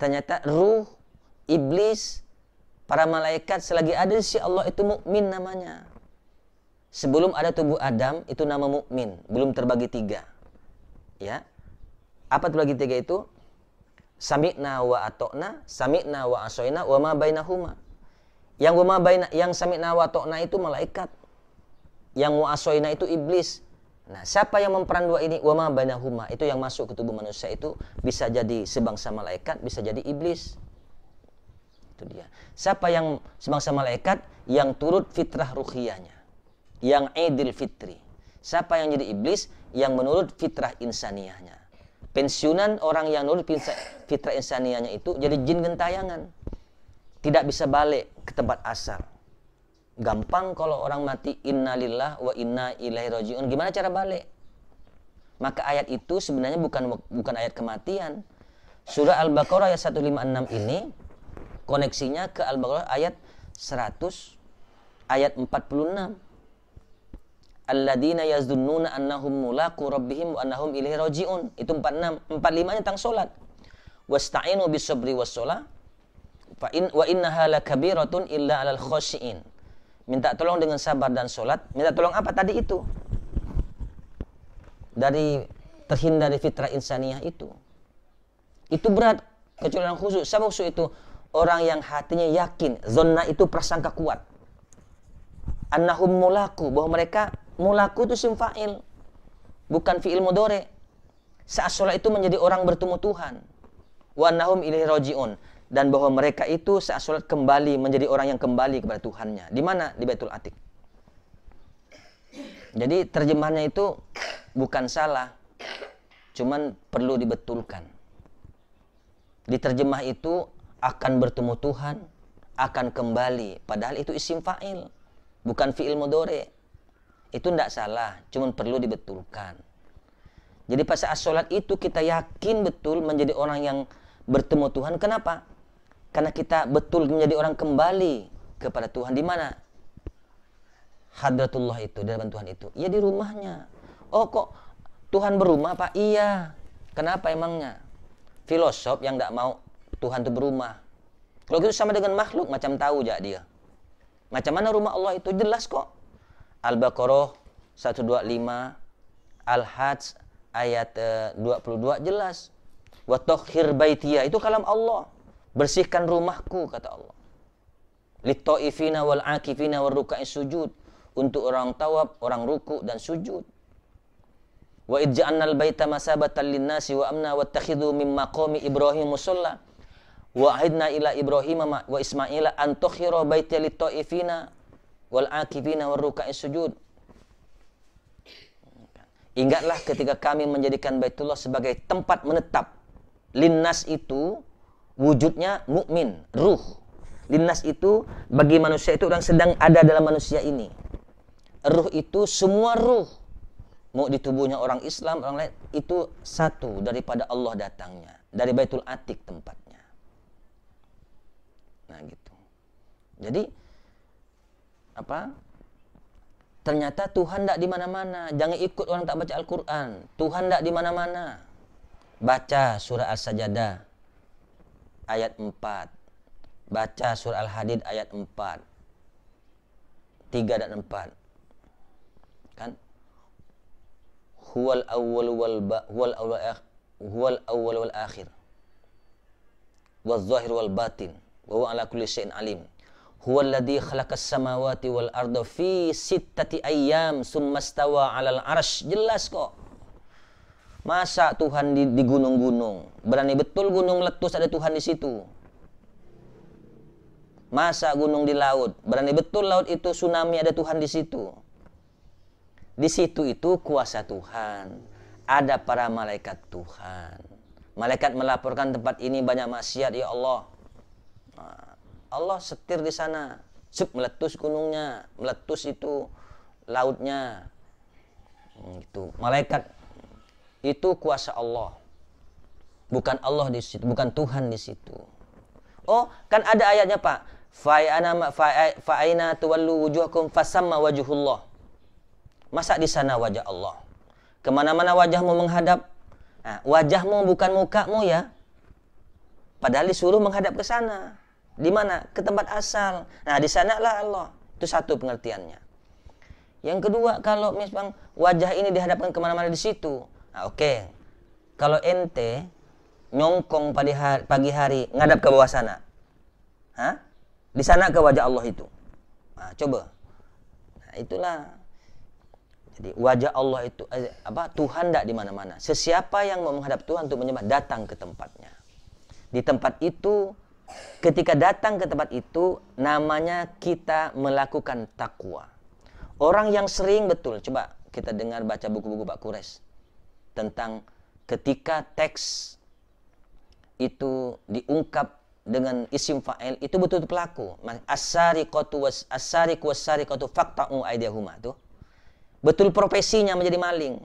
Ternyata ruh, iblis, para malaikat selagi ada di sisi Allah itu mukmin namanya. Sebelum ada tubuh Adam itu nama mukmin, belum terbagi 3. Ya. Apa terbagi 3 itu? Sami'na wa atokna, sami'na wa asoina, wa ma bainahuma. Yang sami'na wa atokna itu malaikat. Yang wa'asoina itu iblis. Nah, siapa yang memperan dua ini? Wa ma bainahuma, itu yang masuk ke tubuh manusia itu bisa jadi sebangsa malaikat, bisa jadi iblis. Itu dia. Siapa yang sebangsa malaikat? Yang turut fitrah ruhiyahnya, yang idil fitri. Siapa yang jadi iblis? Yang menurut fitrah insaniyahnya. Pensiunan orang yang menurut fitrah insaniyahnya itu jadi jin gentayangan, tidak bisa balik ke tempat asal. Gampang kalau orang mati innalillah wa inna ilaihi rajiun. Gimana cara balik? Maka ayat itu sebenarnya bukan ayat kematian. Surah Al-Baqarah ayat 156 ini koneksinya ke Al-Baqarah ayat 100 ayat 46. Alladzina yazunnuna annahum mulaqu rabbihim wa annahum ilaihi rajiun. Itu 46. 45-nya tentang salat. Wasta'inu bis-sabri was-shalah wa innaha lakabiratun illa 'alal khashiin. Minta tolong dengan sabar dan sholat. Minta tolong apa tadi itu? Dari terhindar dari fitrah insaniyah itu. Itu berat. Kecuali orang khusyuk. Siapa khusyuk itu? Orang yang hatinya yakin. Zonna itu prasangka kuat. Annahum mulaku. Bahwa mereka mulaku itu isim fa'il. Bukan fi'il mudhari'. Saat sholat itu menjadi orang bertemu Tuhan. Wa annahum ilaihi raji'un. Dan bahwa mereka itu saat sholat kembali menjadi orang yang kembali kepada Tuhannya. Di mana? Di Baitul Atiq. Jadi terjemahannya itu bukan salah, cuman perlu dibetulkan. Di terjemah itu akan bertemu Tuhan, akan kembali. Padahal itu isim fa'il, bukan fi'il mudhari'. Itu tidak salah, cuman perlu dibetulkan. Jadi pas saat sholat itu kita yakin betul menjadi orang yang bertemu Tuhan. Kenapa? Karena kita betul menjadi orang kembali kepada Tuhan. Di mana? Hadratullah itu, di hadapan Tuhan itu. Ya di rumahnya. Oh kok Tuhan berumah Pak? Iya. Kenapa emangnya? Filosof yang tidak mau Tuhan itu berumah. Kalau gitu sama dengan makhluk, macam tahu aja dia. Macam mana rumah Allah itu? Jelas kok. Al-Baqarah 125, Al-Hajj ayat 22 jelas. Wa tahhir baitiyah, itu kalam Allah. Bersihkan rumahku, kata Allah. Lit-ta'ifina wal 'akifina war ruka'is sujud, untuk orang tawaf, orang ruku dan sujud. Wa idja'annal baita masabatan lin-nasi wa amna wattakhidhu min maqami Ibrahim musalla. Wa ahidna ila Ibrahim wa Ismaila an tukhira baita lit-ta'ifina wal 'akifina war ruka'is sujud. Ingatlah ketika kami menjadikan Baitullah sebagai tempat menetap. Linnas itu wujudnya mukmin, ruh. Linnas itu bagi manusia itu orang sedang ada dalam manusia ini. Ruh itu semua ruh. Mau di tubuhnya orang Islam, orang lain, itu satu daripada Allah datangnya. Dari Baitul Atiq tempatnya. Nah gitu. Jadi apa? Ternyata Tuhan tidak di mana-mana. Jangan ikut orang tak baca Al-Quran. Tuhan tidak di mana-mana. Baca surah As-Sajadah ayat 4. Baca surah Al-Hadid ayat 4. 3 dan 4. Kan? Huwal awwal wal akhir. Wal zahir wal batin. Wa huwa ala kulli syai'in alim. Huwallazi khalaqas samawati wal arda fi sittati ayyam tsumma stawa 'alal 'arsy. Jelas kok. Masa Tuhan di gunung-gunung? Berani betul gunung meletus ada Tuhan di situ. Masa gunung di laut? Berani betul laut itu tsunami ada Tuhan di situ. Di situ itu kuasa Tuhan. Ada para malaikat Tuhan. Malaikat melaporkan tempat ini banyak maksiat ya Allah. Allah setir di sana, meletus gunungnya, meletus itu lautnya. Itu malaikat itu kuasa Allah. Bukan Allah di situ, bukan Tuhan di situ. Oh, kan ada ayatnya, Pak. Fa'aina tuwallu wujuhakum fasamma wajhullah. Masa di sana wajah Allah? Kemana-mana wajahmu menghadap. Nah, wajahmu bukan mukamu ya. Padahal disuruh menghadap ke sana. Di mana? Ke tempat asal. Nah, di sanalah Allah. Itu satu pengertiannya. Yang kedua, kalau misalnya wajah ini dihadapkan kemana-mana di situ. Nah, oke. Kalau ente nyongkong pagi hari ngadap ke bawah sana. Hah? Di sana ke wajah Allah itu. Nah, coba. Nah, itulah. Jadi wajah Allah itu Tuhan tidak di mana-mana. Sesiapa yang mau menghadap Tuhan untuk menyembah datang ke tempatnya. Di tempat itu, ketika datang ke tempat itu, namanya kita melakukan takwa. Orang yang sering betul, coba kita dengar baca buku-buku Pak Kures tentang ketika teks itu diungkap dengan isim fa'il, itu betul pelaku. As-sariqatu was-sariqatu faqta'u aydiyahuma tuh. Betul profesinya menjadi maling.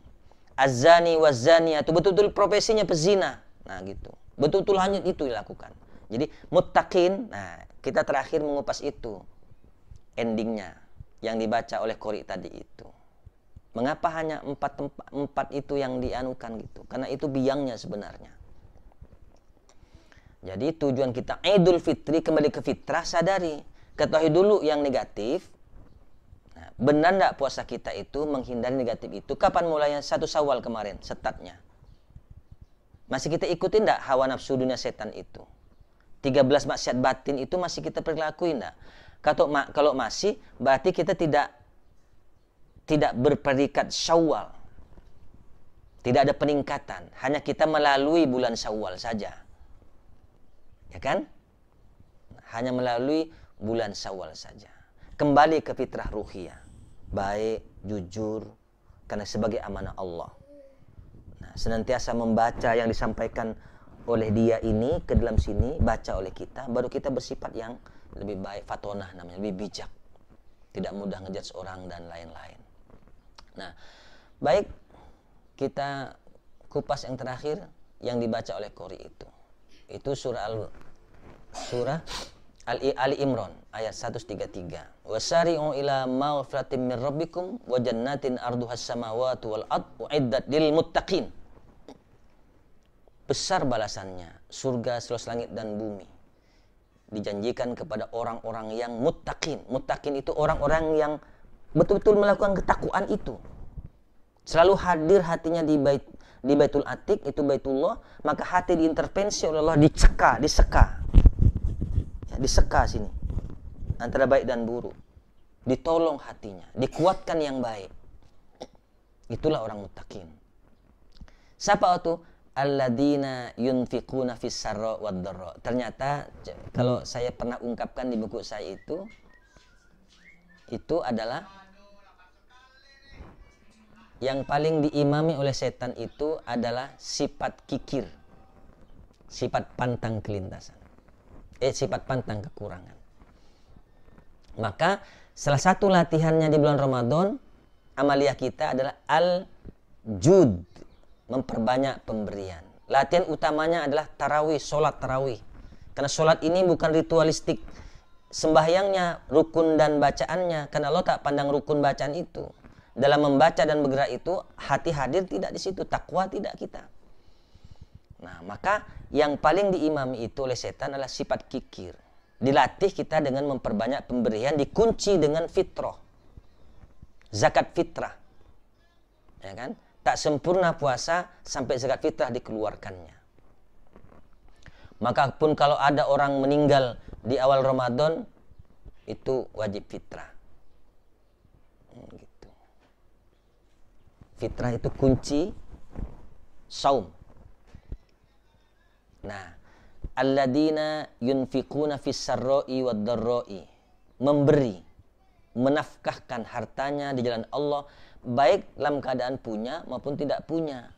Az-zani waz-zaniyatu, betul-betul profesinya pezina. Nah, gitu. Betul-betul hanya itu dilakukan. Jadi muttaqin, nah kita terakhir mengupas itu endingnya yang dibaca oleh Qori tadi itu. Mengapa hanya empat itu yang dianukan gitu? Karena itu biangnya sebenarnya. Jadi tujuan kita Idul Fitri kembali ke fitrah, sadari. Ketahui dulu yang negatif. Nah, benar enggak puasa kita itu menghindari negatif itu? Kapan mulainya? 1 Syawal kemarin, startnya. Masih kita ikutin enggak hawa nafsu dunia setan itu? 13 maksiat batin itu masih kita perlakuin enggak? Kalau masih, berarti kita tidak berpredikat Syawal. Tidak ada peningkatan, hanya kita melalui bulan Syawal saja. Ya kan? Hanya melalui bulan Syawal saja. Kembali ke fitrah ruhiyah. Baik, jujur, karena sebagai amanah Allah. Nah, senantiasa membaca yang disampaikan oleh dia ini ke dalam sini, baca oleh kita, baru kita bersifat yang lebih baik, fatonah namanya, lebih bijak. Tidak mudah ngejudge orang dan lain-lain. Nah, baik, kita kupas yang terakhir yang dibaca oleh Qori itu. Itu surah Ali Imran ayat 133. Wasari'u ila maghfiratin min rabbikum wa jannatin arduhas samawati wal ard uiddat lil muttaqin. Besar balasannya, surga seluas langit dan bumi. Dijanjikan kepada orang-orang yang muttaqin. Muttaqin itu orang-orang yang betul-betul melakukan ketakwaan itu. Selalu hadir hatinya di Baitul Atiq, itu Baitullah, maka hati diintervensi oleh Allah, diseka. Ya, diseka sini. Antara baik dan buruk. Ditolong hatinya, dikuatkan yang baik. Itulah orang muttaqin. Siapa itu? Alladzina yunfiquna fis sarra wad dharra. Ternyata kalau saya pernah ungkapkan di buku saya itu adalah yang paling diimami oleh setan itu adalah sifat kikir, sifat pantang kelintasan, sifat pantang kekurangan. Maka salah satu latihannya di bulan Ramadan, amaliyah kita adalah al-jud, memperbanyak pemberian. Latihan utamanya adalah tarawih, sholat tarawih. Karena sholat ini bukan ritualistik, sembahyangnya, rukun dan bacaannya. Karena Allah tak pandang rukun bacaan itu. Dalam membaca dan bergerak itu, hati hadir tidak di situ, takwa tidak kita. Nah, maka yang paling diimami itu oleh setan adalah sifat kikir. Dilatih kita dengan memperbanyak pemberian, dikunci dengan fitrah, zakat fitrah, ya kan? Tak sempurna puasa sampai zakat fitrah dikeluarkannya. Maka pun kalau ada orang meninggal di awal Ramadan, itu wajib fitrah. Gitu. Fitrah itu kunci saum. Nah, alladzina yunfiquna fis sarra'i wad dharra'i, memberi, menafkahkan hartanya di jalan Allah, baik dalam keadaan punya maupun tidak punya.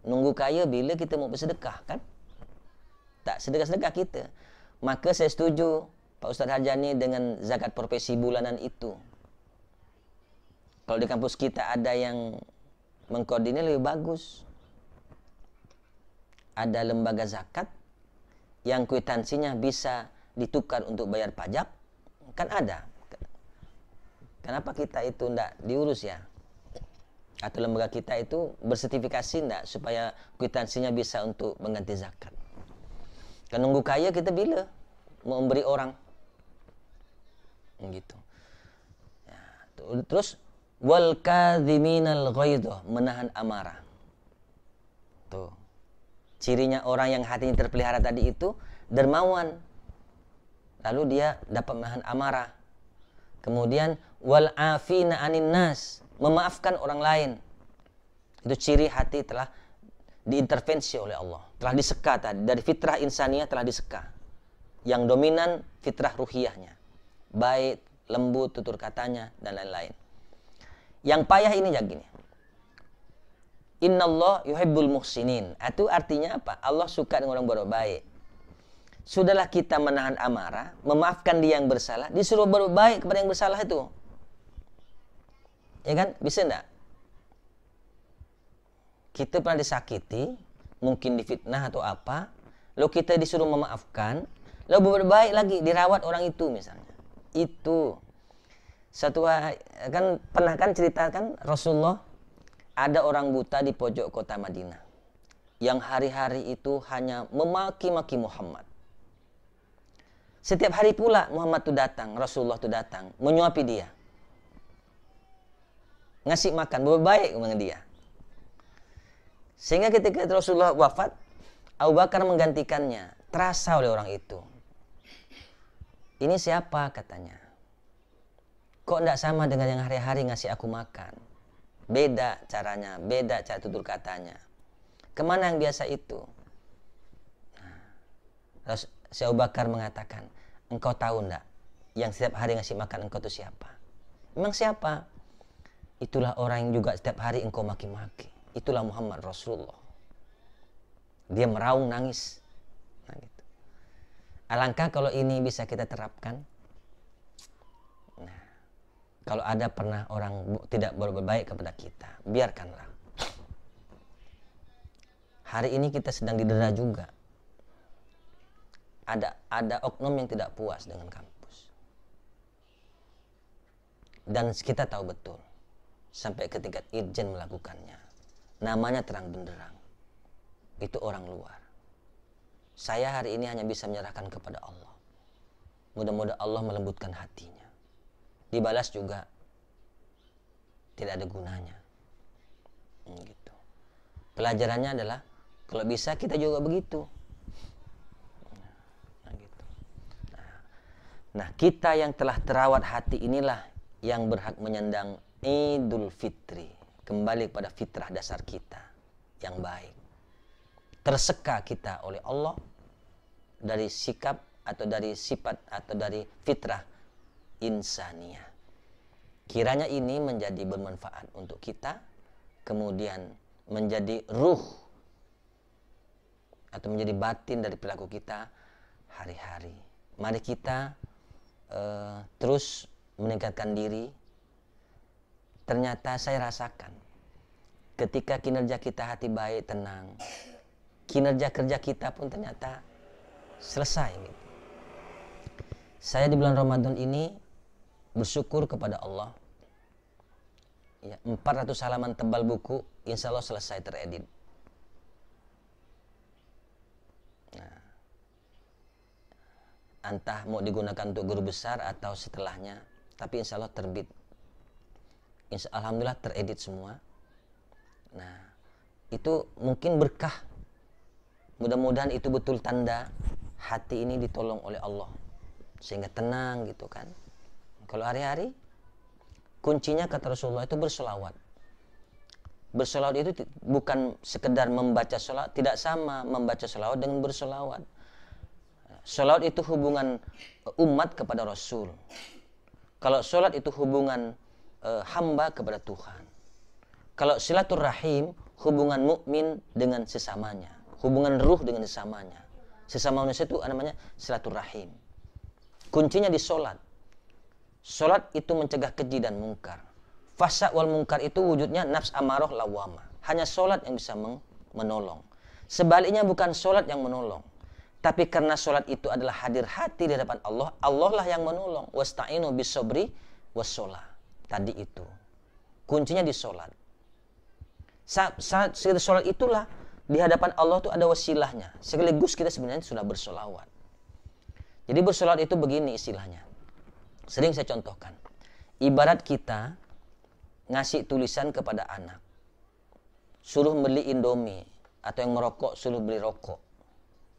Nunggu kaya bila kita mau bersedekah, kan? Tak sedekah-sedekah kita. Maka saya setuju Pak Ustadz Harjani dengan zakat profesi bulanan itu. Kalau di kampus kita ada yang mengkoordinir lebih bagus. Ada lembaga zakat yang kwitansinya bisa ditukar untuk bayar pajak, kan ada. Kenapa kita itu tidak diurus ya? Atau lembaga kita itu bersertifikasi tidak supaya kwitansinya bisa untuk mengganti zakat? Kan nunggu kaya kita bila mau memberi orang, gitu. Ya, terus wal kadhiminal ghaidha, menahan amarah. Tuh. Cirinya orang yang hatinya terpelihara tadi itu dermawan. Lalu dia dapat menahan amarah. Kemudian wal afina anin nas, memaafkan orang lain. Itu ciri hati telah diintervensi oleh Allah, telah diseka tadi, dari fitrah insaniyah telah diseka. Yang dominan fitrah ruhiyahnya, baik, lembut tutur katanya dan lain-lain. Yang payah ini ya gini. Innallah yuhibbul muhsinin. Itu artinya apa? Allah suka dengan orang berbuat baik. Sudahlah kita menahan amarah, memaafkan dia yang bersalah, disuruh berbuat baik kepada yang bersalah itu. Ya kan? Bisa enggak? Kita pernah disakiti, mungkin difitnah atau apa, lalu kita disuruh memaafkan, lalu berbuat baik lagi, dirawat orang itu misalnya. Itu satu kan pernah kan ceritakan Rasulullah, ada orang buta di pojok kota Madinah yang hari-hari itu hanya memaki-maki Muhammad. Setiap hari pula Muhammad itu datang, Rasulullah itu datang, menyuapi dia, ngasih makan, berbuat baik dengan dia. Sehingga ketika Rasulullah wafat, Abu Bakar menggantikannya. Terasa oleh orang itu. Ini siapa katanya? Kok tidak sama dengan yang hari-hari ngasih aku makan? Beda caranya, beda cara tutur katanya. Kemana yang biasa itu? Nah, Abu Bakar mengatakan, engkau tahu enggak yang setiap hari ngasih makan engkau itu siapa? Memang siapa? Itulah orang yang juga setiap hari engkau maki-maki. Itulah Muhammad Rasulullah. Dia meraung nangis. Nah, gitu. Alangkah kalau ini bisa kita terapkan. Nah, kalau ada pernah orang tidak berbuat baik kepada kita, biarkanlah. Hari ini kita sedang didera juga. Ada oknum yang tidak puas dengan kampus. Dan kita tahu betul. Sampai ke tingkat irjen melakukannya. Namanya terang benderang. Itu orang luar. Saya hari ini hanya bisa menyerahkan kepada Allah. Mudah-mudahan Allah melembutkan hatinya. Dibalas juga tidak ada gunanya. Gitu. Pelajarannya adalah kalau bisa kita juga begitu. Gitu. Nah, kita yang telah terawat hati inilah yang berhak menyandang Idul Fitri. Kembali pada fitrah dasar kita. yang baik. Terseka kita oleh Allah dari sikap atau dari sifat atau dari fitrah insaniyah. Kiranya ini menjadi bermanfaat untuk kita, kemudian menjadi ruh atau menjadi batin dari perilaku kita hari-hari. Mari kita terus meningkatkan diri. Ternyata saya rasakan ketika kinerja kita hati baik, tenang, kinerja kerja kita pun ternyata selesai gitu. Saya di bulan Ramadan ini bersyukur kepada Allah. Ya, 400 halaman tebal buku insya Allah selesai teredit. Nah, entah mau digunakan untuk guru besar atau setelahnya, tapi insya Allah terbit. Alhamdulillah teredit semua. Nah, itu mungkin berkah. Mudah-mudahan itu betul tanda hati ini ditolong oleh Allah, sehingga tenang gitu kan. Kalau hari-hari kuncinya kata Rasulullah itu bersolawat. Bersolawat itu bukan sekedar membaca solawat, tidak sama membaca solawat dengan bersolawat. Solawat itu hubungan umat kepada Rasul. Kalau solat itu hubungan hamba kepada Tuhan. Kalau silaturahim hubungan mukmin dengan sesamanya, hubungan ruh dengan sesamanya. Sesama manusia itu namanya silaturahim. Kuncinya di solat. Solat itu mencegah keji dan mungkar. Fahsya wal mungkar itu wujudnya nafs amarah lawamah. Hanya solat yang bisa menolong. Sebaliknya bukan solat yang menolong. Tapi karena solat itu adalah hadir hati di hadapan Allah, Allah lah yang menolong. Wasta'inu bisobri wassolah. Tadi itu. Kuncinya di solat. Saat solat itulah di hadapan Allah itu ada wasilahnya. Sekaligus kita sebenarnya sudah bersolawat. Jadi bersolawat itu begini istilahnya. Sering saya contohkan. Ibarat kita ngasih tulisan kepada anak. Suruh beli Indomie. Atau yang merokok suruh beli rokok.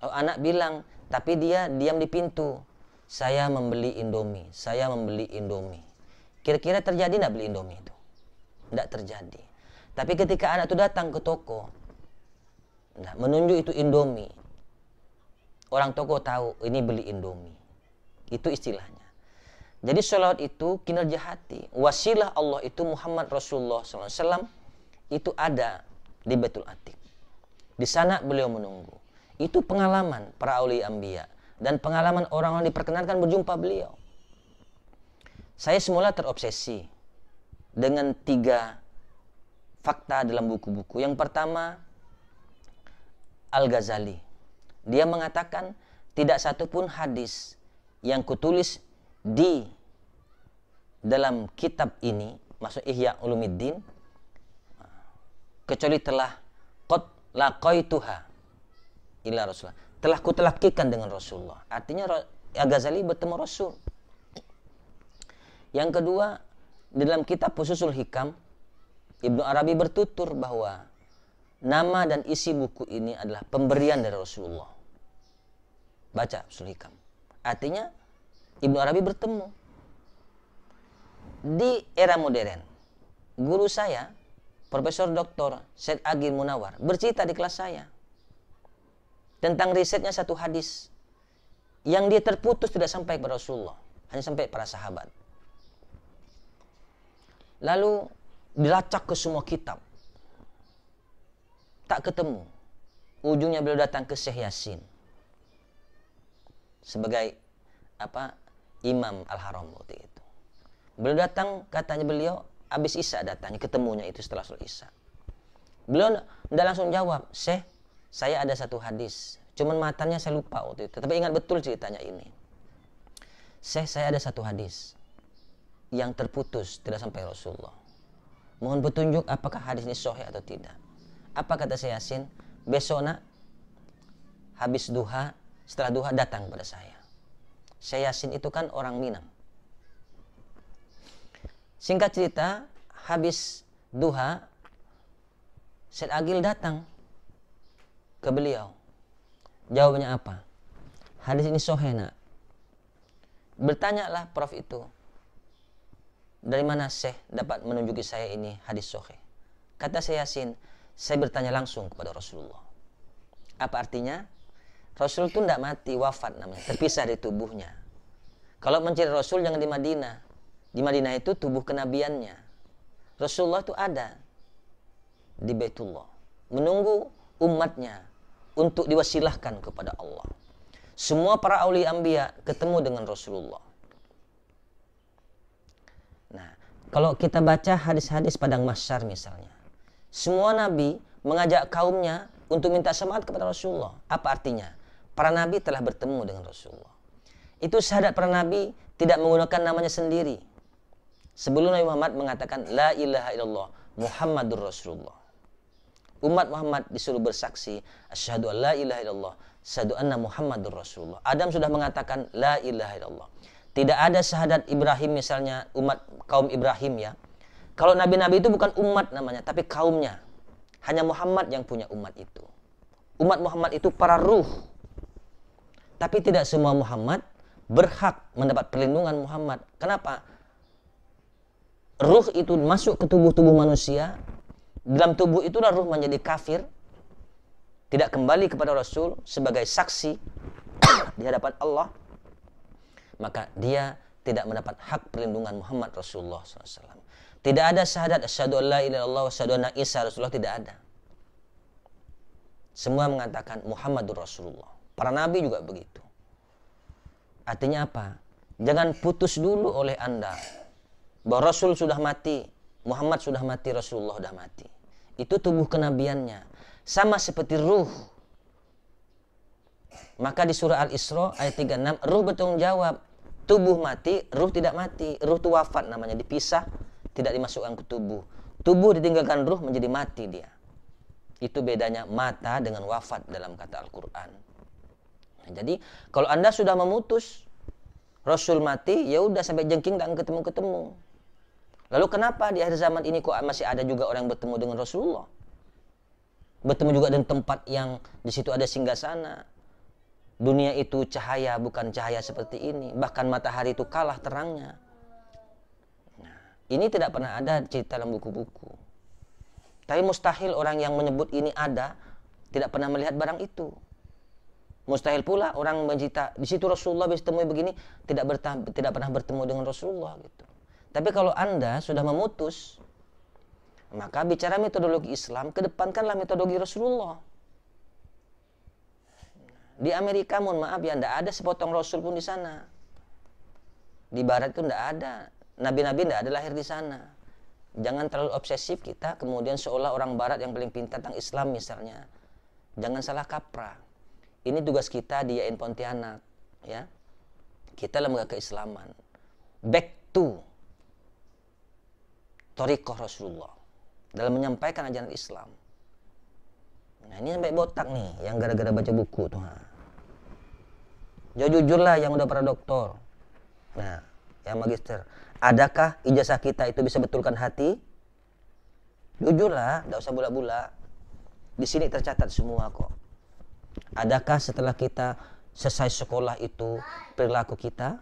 Lalu anak bilang, tapi dia diam di pintu. Saya membeli Indomie. Saya membeli Indomie. Kira-kira terjadi tidak beli Indomie itu? Tidak terjadi. Tapi ketika anak itu datang ke toko, menunjuk itu Indomie. Orang toko tahu ini beli Indomie. Itu istilahnya. Jadi sholawat itu kinerja hati. Wasilah Allah itu Muhammad Rasulullah SAW itu ada di Baitul Atiq. Di sana beliau menunggu. Itu pengalaman para aulia anbiya dan pengalaman orang-orang diperkenankan berjumpa beliau. Saya semula terobsesi dengan 3 fakta dalam buku-buku. Yang pertama, Al-Ghazali. Dia mengatakan tidak satupun hadis yang kutulis di dalam kitab ini, maksud Ihya Ulumuddin, kecuali telah qad laqaituha ila Rasulullah. Telah kutelakikan dengan Rasulullah. Artinya Al-Ghazali bertemu Rasul. Yang kedua, di dalam kitab Fususul Hikam, Ibnu Arabi bertutur bahwa nama dan isi buku ini adalah pemberian dari Rasulullah. Baca Fususul Hikam. Artinya, Ibnu Arabi bertemu. Di era modern, guru saya, Profesor Dr. Syed Agil Munawar, bercerita di kelas saya tentang risetnya satu hadis yang dia terputus tidak sampai kepada Rasulullah, hanya sampai para sahabat. Lalu dilacak ke semua kitab, tak ketemu. Ujungnya beliau datang ke Syekh Yasin sebagai Imam Al-Haram waktu itu. Beliau datang, katanya beliau habis Isya datangnya, ketemunya itu setelah sholat Isya. Beliau tidak langsung jawab, Syekh, saya ada satu hadis, cuman matanya saya lupa waktu itu, tapi ingat betul ceritanya ini. Syekh, saya ada satu hadis yang terputus tidak sampai Rasulullah. Mohon petunjuk apakah hadis ini sahih atau tidak. Apa kata Syekh Yasin? Besok nak habis duha, setelah duha datang kepada saya. Syekh Yasin itu kan orang Minang. Singkat cerita, habis duha, Syed Agil datang ke beliau. Jawabannya apa? Hadis ini sahih nak. Bertanyalah Prof itu, dari mana Syekh dapat menunjuki saya ini hadis sahih? Kata Syekh Yasin, saya bertanya langsung kepada Rasulullah. Apa artinya? Rasul itu tidak mati, wafat namanya, terpisah dari tubuhnya. Kalau mencari Rasul jangan di Madinah. Di Madinah itu tubuh kenabiannya. Rasulullah itu ada di Baitullah, menunggu umatnya untuk diwasilahkan kepada Allah. Semua para aulia anbiya ketemu dengan Rasulullah. Nah, kalau kita baca hadis-hadis padang mahsyar misalnya, semua nabi mengajak kaumnya untuk minta syafaat kepada Rasulullah. Apa artinya? Para nabi telah bertemu dengan Rasulullah. Itu syahadat para nabi tidak menggunakan namanya sendiri. Sebelum Nabi Muhammad mengatakan la ilaha illallah Muhammadur Rasulullah, umat Muhammad disuruh bersaksi asyhadu an la ilaha illallah, asyhadu anna Muhammadur Rasulullah. Adam sudah mengatakan la ilaha illallah. Tidak ada syahadat Ibrahim misalnya, umat kaum Ibrahim ya. Kalau nabi-nabi itu bukan umat namanya, tapi kaumnya. Hanya Muhammad yang punya umat itu. Umat Muhammad itu para ruh. Tapi tidak semua Muhammad berhak mendapat perlindungan Muhammad. Kenapa? Ruh itu masuk ke tubuh-tubuh manusia. Dalam tubuh itulah ruh menjadi kafir, tidak kembali kepada Rasul sebagai saksi di hadapan Allah, maka dia tidak mendapat hak perlindungan Muhammad Rasulullah SAW. Tidak ada syahadat asyhadu an la ilaha illallah wa asyhadu anna Isa Rasulullah, tidak ada. Semua mengatakan Muhammadur Rasulullah. Para nabi juga begitu. Artinya apa? Jangan putus dulu oleh Anda bahwa Rasul sudah mati, Muhammad sudah mati, Rasulullah sudah mati. Itu tubuh kenabiannya. Sama seperti ruh. Maka di surah Al-Isra ayat 36, ruh bertanggung jawab. Tubuh mati, ruh tidak mati. Ruh itu wafat namanya, dipisah, tidak dimasukkan ke tubuh. Tubuh ditinggalkan ruh menjadi mati dia. Itu bedanya mata dengan wafat dalam kata Al-Quran. Nah, jadi kalau Anda sudah memutus Rasul mati, ya udah sampai jengking dan ketemu-ketemu. Lalu kenapa di akhir zaman ini kok masih ada juga orang yang bertemu dengan Rasulullah? Bertemu juga dengan tempat yang di situ ada singgasana. Dunia itu cahaya, bukan cahaya seperti ini. Bahkan matahari itu kalah terangnya. Nah, ini tidak pernah ada cerita dalam buku-buku. Tapi mustahil orang yang menyebut ini ada tidak pernah melihat barang itu. Mustahil pula orang mencerita di situ Rasulullah bisa temui begini tidak pernah bertemu dengan Rasulullah gitu. Tapi kalau Anda sudah memutus, maka bicara metodologi Islam, kedepankanlah metodologi Rasulullah. Di Amerika, mohon maaf ya, tidak ada sepotong Rasul pun di sana. Di Barat itu tidak ada. Nabi-nabi tidak ada lahir di sana. Jangan terlalu obsesif kita, kemudian seolah orang Barat yang paling pintar tentang Islam misalnya. Jangan salah kaprah. Ini tugas kita di YN Pontianak. Ya. Kita lembaga keislaman. Back to thariqah Rasulullah dalam menyampaikan ajaran Islam. Nah, ini sampai botak nih yang gara-gara baca buku tuh. Jujurlah yang udah para doktor. Nah, yang magister, adakah ijazah kita itu bisa betulkan hati? Jujurlah, enggak usah bula-bula. Di sini tercatat semua kok. Adakah setelah kita selesai sekolah itu perilaku kita?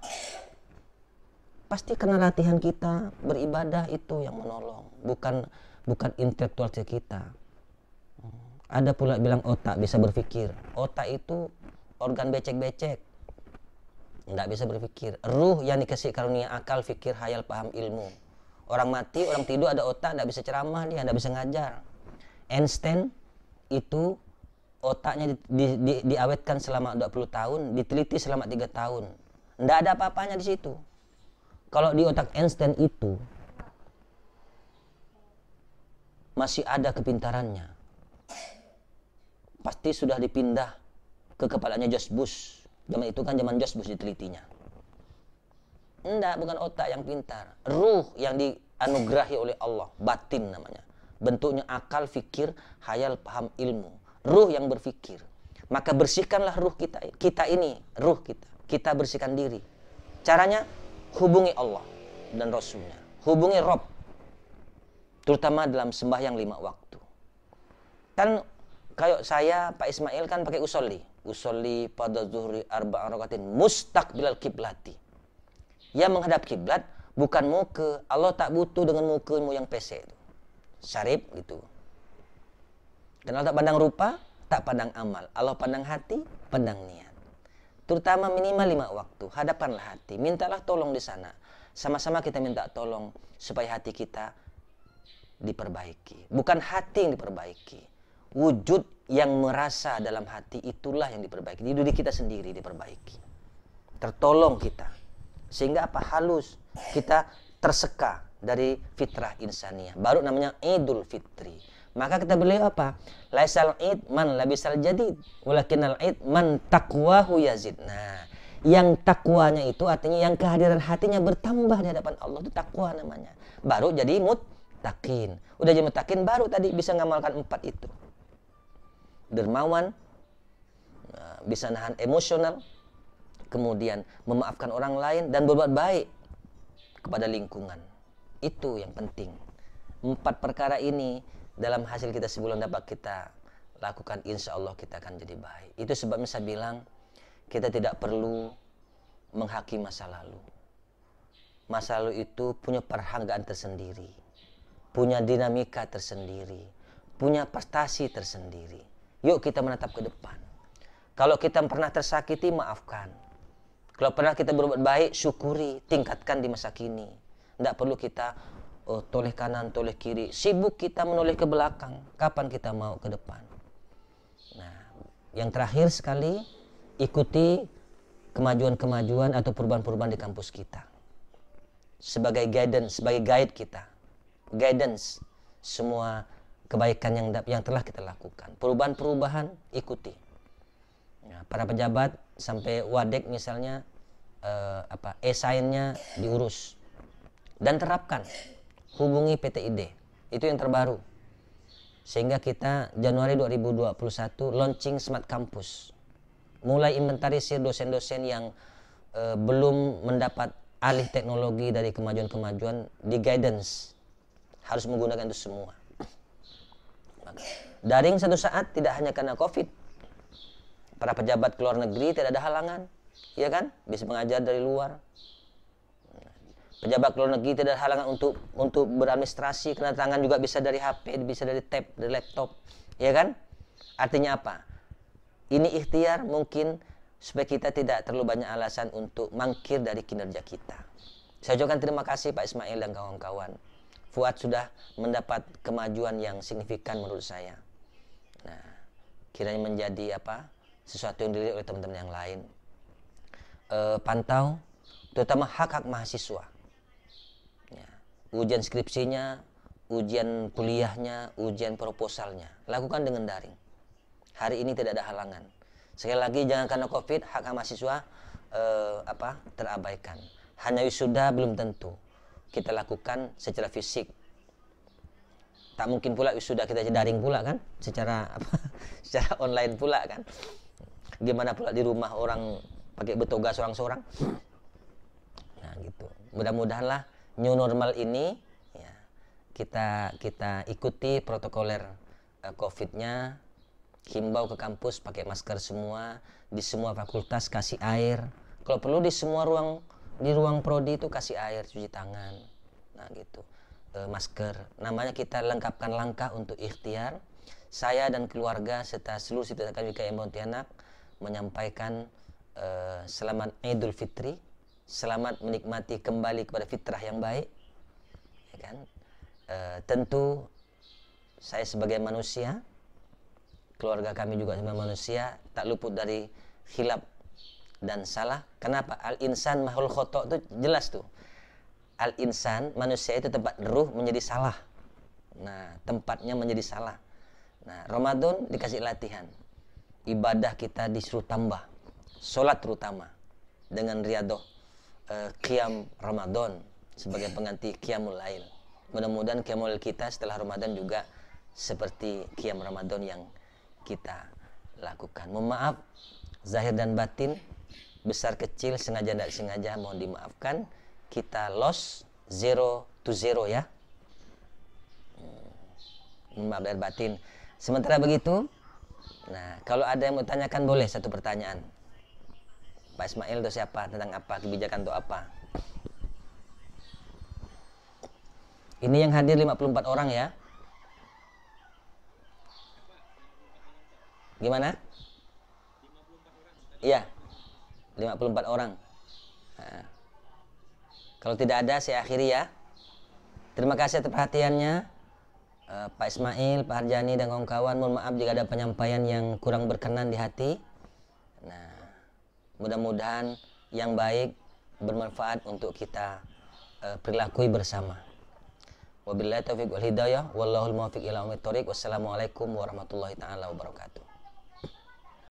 Pasti karena latihan kita beribadah itu yang menolong, bukan intelektual kita. Ada pula bilang otak bisa berpikir. Otak itu organ becek-becek, nggak bisa berpikir. Ruh yang dikasih karunia akal, fikir, hayal, paham, ilmu. Orang mati, orang tidur ada otak, nggak bisa ceramah dia, nggak bisa ngajar. Einstein itu otaknya diawetkan selama 20 tahun, diteliti selama 3 tahun. Nggak ada apa-apanya di situ. Kalau di otak Einstein itu masih ada kepintarannya, pasti sudah dipindah ke kepalanya George Bush. Zaman itu kan zaman George Bush ditelitinya. Enggak, bukan otak yang pintar. Ruh yang dianugerahi oleh Allah, batin namanya. Bentuknya akal, fikir, hayal, paham, ilmu. Ruh yang berfikir. Maka bersihkanlah ruh kita. Kita ini, ruh kita. Kita bersihkan diri. Caranya, hubungi Allah dan Rasulnya. Hubungi Rob. Terutama dalam sembahyang 5 waktu. Kan kayak saya, Pak Ismail kan pakai usolli. Usolli pada zuhri arba'an rakaatin mustaqbilal kiblati. Yang menghadap kiblat bukan muka. Allah tak butuh dengan mukamu yang pesek itu. Syarif gitu. Dan Allah tak pandang rupa, tak pandang amal. Allah pandang hati, pandang niat. Terutama minimal 5 waktu. Hadapanlah hati. Mintalah tolong di sana. Sama-sama kita minta tolong supaya hati kita diperbaiki. Bukan hati yang diperbaiki. Wujud yang merasa dalam hati itulah yang diperbaiki. Di diri kita sendiri diperbaiki. Tertolong kita. Sehingga apa? Halus. Kita terseka dari fitrah insaniyah. Baru namanya Idul Fitri. Maka kita beliau apa? Laisal id man labisal jadid, walakinal id man taqwahu yazid. Nah, yang takwanya itu artinya yang kehadiran hatinya bertambah di hadapan Allah, itu takwa namanya. Baru jadi muttaqin. Udah jadi muttaqin baru tadi bisa ngamalkan 4 itu. Dermawan, bisa nahan emosional, kemudian memaafkan orang lain dan berbuat baik kepada lingkungan. Itu yang penting. 4 perkara ini dalam hasil kita sebulan dapat kita lakukan, insya Allah kita akan jadi baik. Itu sebabnya saya bilang kita tidak perlu menghakimi masa lalu. Masa lalu itu punya perhargaan tersendiri, punya dinamika tersendiri, punya prestasi tersendiri. Yuk kita menatap ke depan. Kalau kita pernah tersakiti, maafkan. Kalau pernah kita berbuat baik, syukuri, tingkatkan di masa kini. Tidak perlu kita toleh kanan, toleh kiri. Sibuk kita menoleh ke belakang. Kapan kita mau ke depan? Nah, yang terakhir sekali, ikuti kemajuan-kemajuan atau perubahan-perubahan di kampus kita. Sebagai guidance, sebagai guide kita. Guidance semua kebaikan yang telah kita lakukan. Perubahan-perubahan ikuti. Nah, para pejabat sampai wadek misalnya e-sign-nya diurus dan terapkan. Hubungi PTID, itu yang terbaru. Sehingga kita Januari 2021 launching Smart Campus. Mulai inventarisir dosen-dosen yang belum mendapat alih teknologi dari kemajuan-kemajuan, di guidance. Harus menggunakan itu semua. Daring satu saat tidak hanya karena COVID. Para pejabat ke luar negeri tidak ada halangan, ya kan? Bisa mengajar dari luar. Pejabat luar negeri tidak ada halangan untuk beradministrasi, kedatangan juga bisa dari HP, bisa dari tab, dari laptop, ya kan? Artinya apa? Ini ikhtiar mungkin supaya kita tidak terlalu banyak alasan untuk mangkir dari kinerja kita. Saya ucapkan terima kasih Pak Ismail dan kawan-kawan. Fuad sudah mendapat kemajuan yang signifikan menurut saya. Nah, kiranya menjadi sesuatu yang dilihat oleh teman-teman yang lain. Pantau, terutama hak-hak mahasiswa. Ujian skripsinya, ujian kuliahnya, ujian proposalnya, lakukan dengan daring. Hari ini tidak ada halangan. Sekali lagi jangan karena COVID hak mahasiswa terabaikan. Hanya wisuda belum tentu kita lakukan secara fisik. Tak mungkin pula wisuda kita daring pula kan, secara secara online pula kan. Gimana pula di rumah orang pakai bertugas seorang-seorang. Nah gitu. Mudah-mudahanlah new normal ini ya, kita ikuti protokoler COVID-nya, himbau ke kampus pakai masker semua, di semua fakultas kasih air, kalau perlu di semua ruang prodi itu kasih air, cuci tangan, nah gitu, masker. Namanya kita lengkapkan langkah untuk ikhtiar. Saya dan keluarga serta seluruh siswa KMIK Pontianak menyampaikan selamat Idul Fitri. Selamat menikmati kembali kepada fitrah yang baik, ya kan? Tentu saya sebagai manusia, keluarga kami juga sebagai manusia, tak luput dari khilaf dan salah. Kenapa? Al-insan mahul khoto' itu jelas tuh. Al-insan, manusia itu tempat ruh menjadi salah. Nah, tempatnya menjadi salah. Nah, Ramadan dikasih latihan. Ibadah kita disuruh tambah. Sholat terutama dengan riadoh. Qiyam Ramadan sebagai pengganti Qiyamul Lail. Mudah-mudahan Qiyamul kita setelah Ramadan juga seperti Qiyam Ramadan yang kita lakukan. Mohon maaf zahir dan batin, besar kecil, sengaja tidak sengaja, mohon dimaafkan. Kita loss 0 to 0 ya. Maaf lahir batin. Sementara begitu, nah kalau ada yang mau tanyakan boleh satu pertanyaan. Pak Ismail itu siapa? Tentang apa? Kebijakan itu apa? Ini yang hadir 54 orang ya. Gimana? Iya, 54 orang. Nah, kalau tidak ada saya akhiri ya. Terima kasih atas perhatiannya, Pak Ismail, Pak Harjani dan kawan-kawan. Mohon maaf jika ada penyampaian yang kurang berkenan di hati. Nah, mudah-mudahan yang baik bermanfaat untuk kita perilaku bersama. Wabillahi taufiq wal hidayah, wallahul muwaffiq ila aqwamit thoriq. Wassalamualaikum warahmatullahi taala wabarakatuh.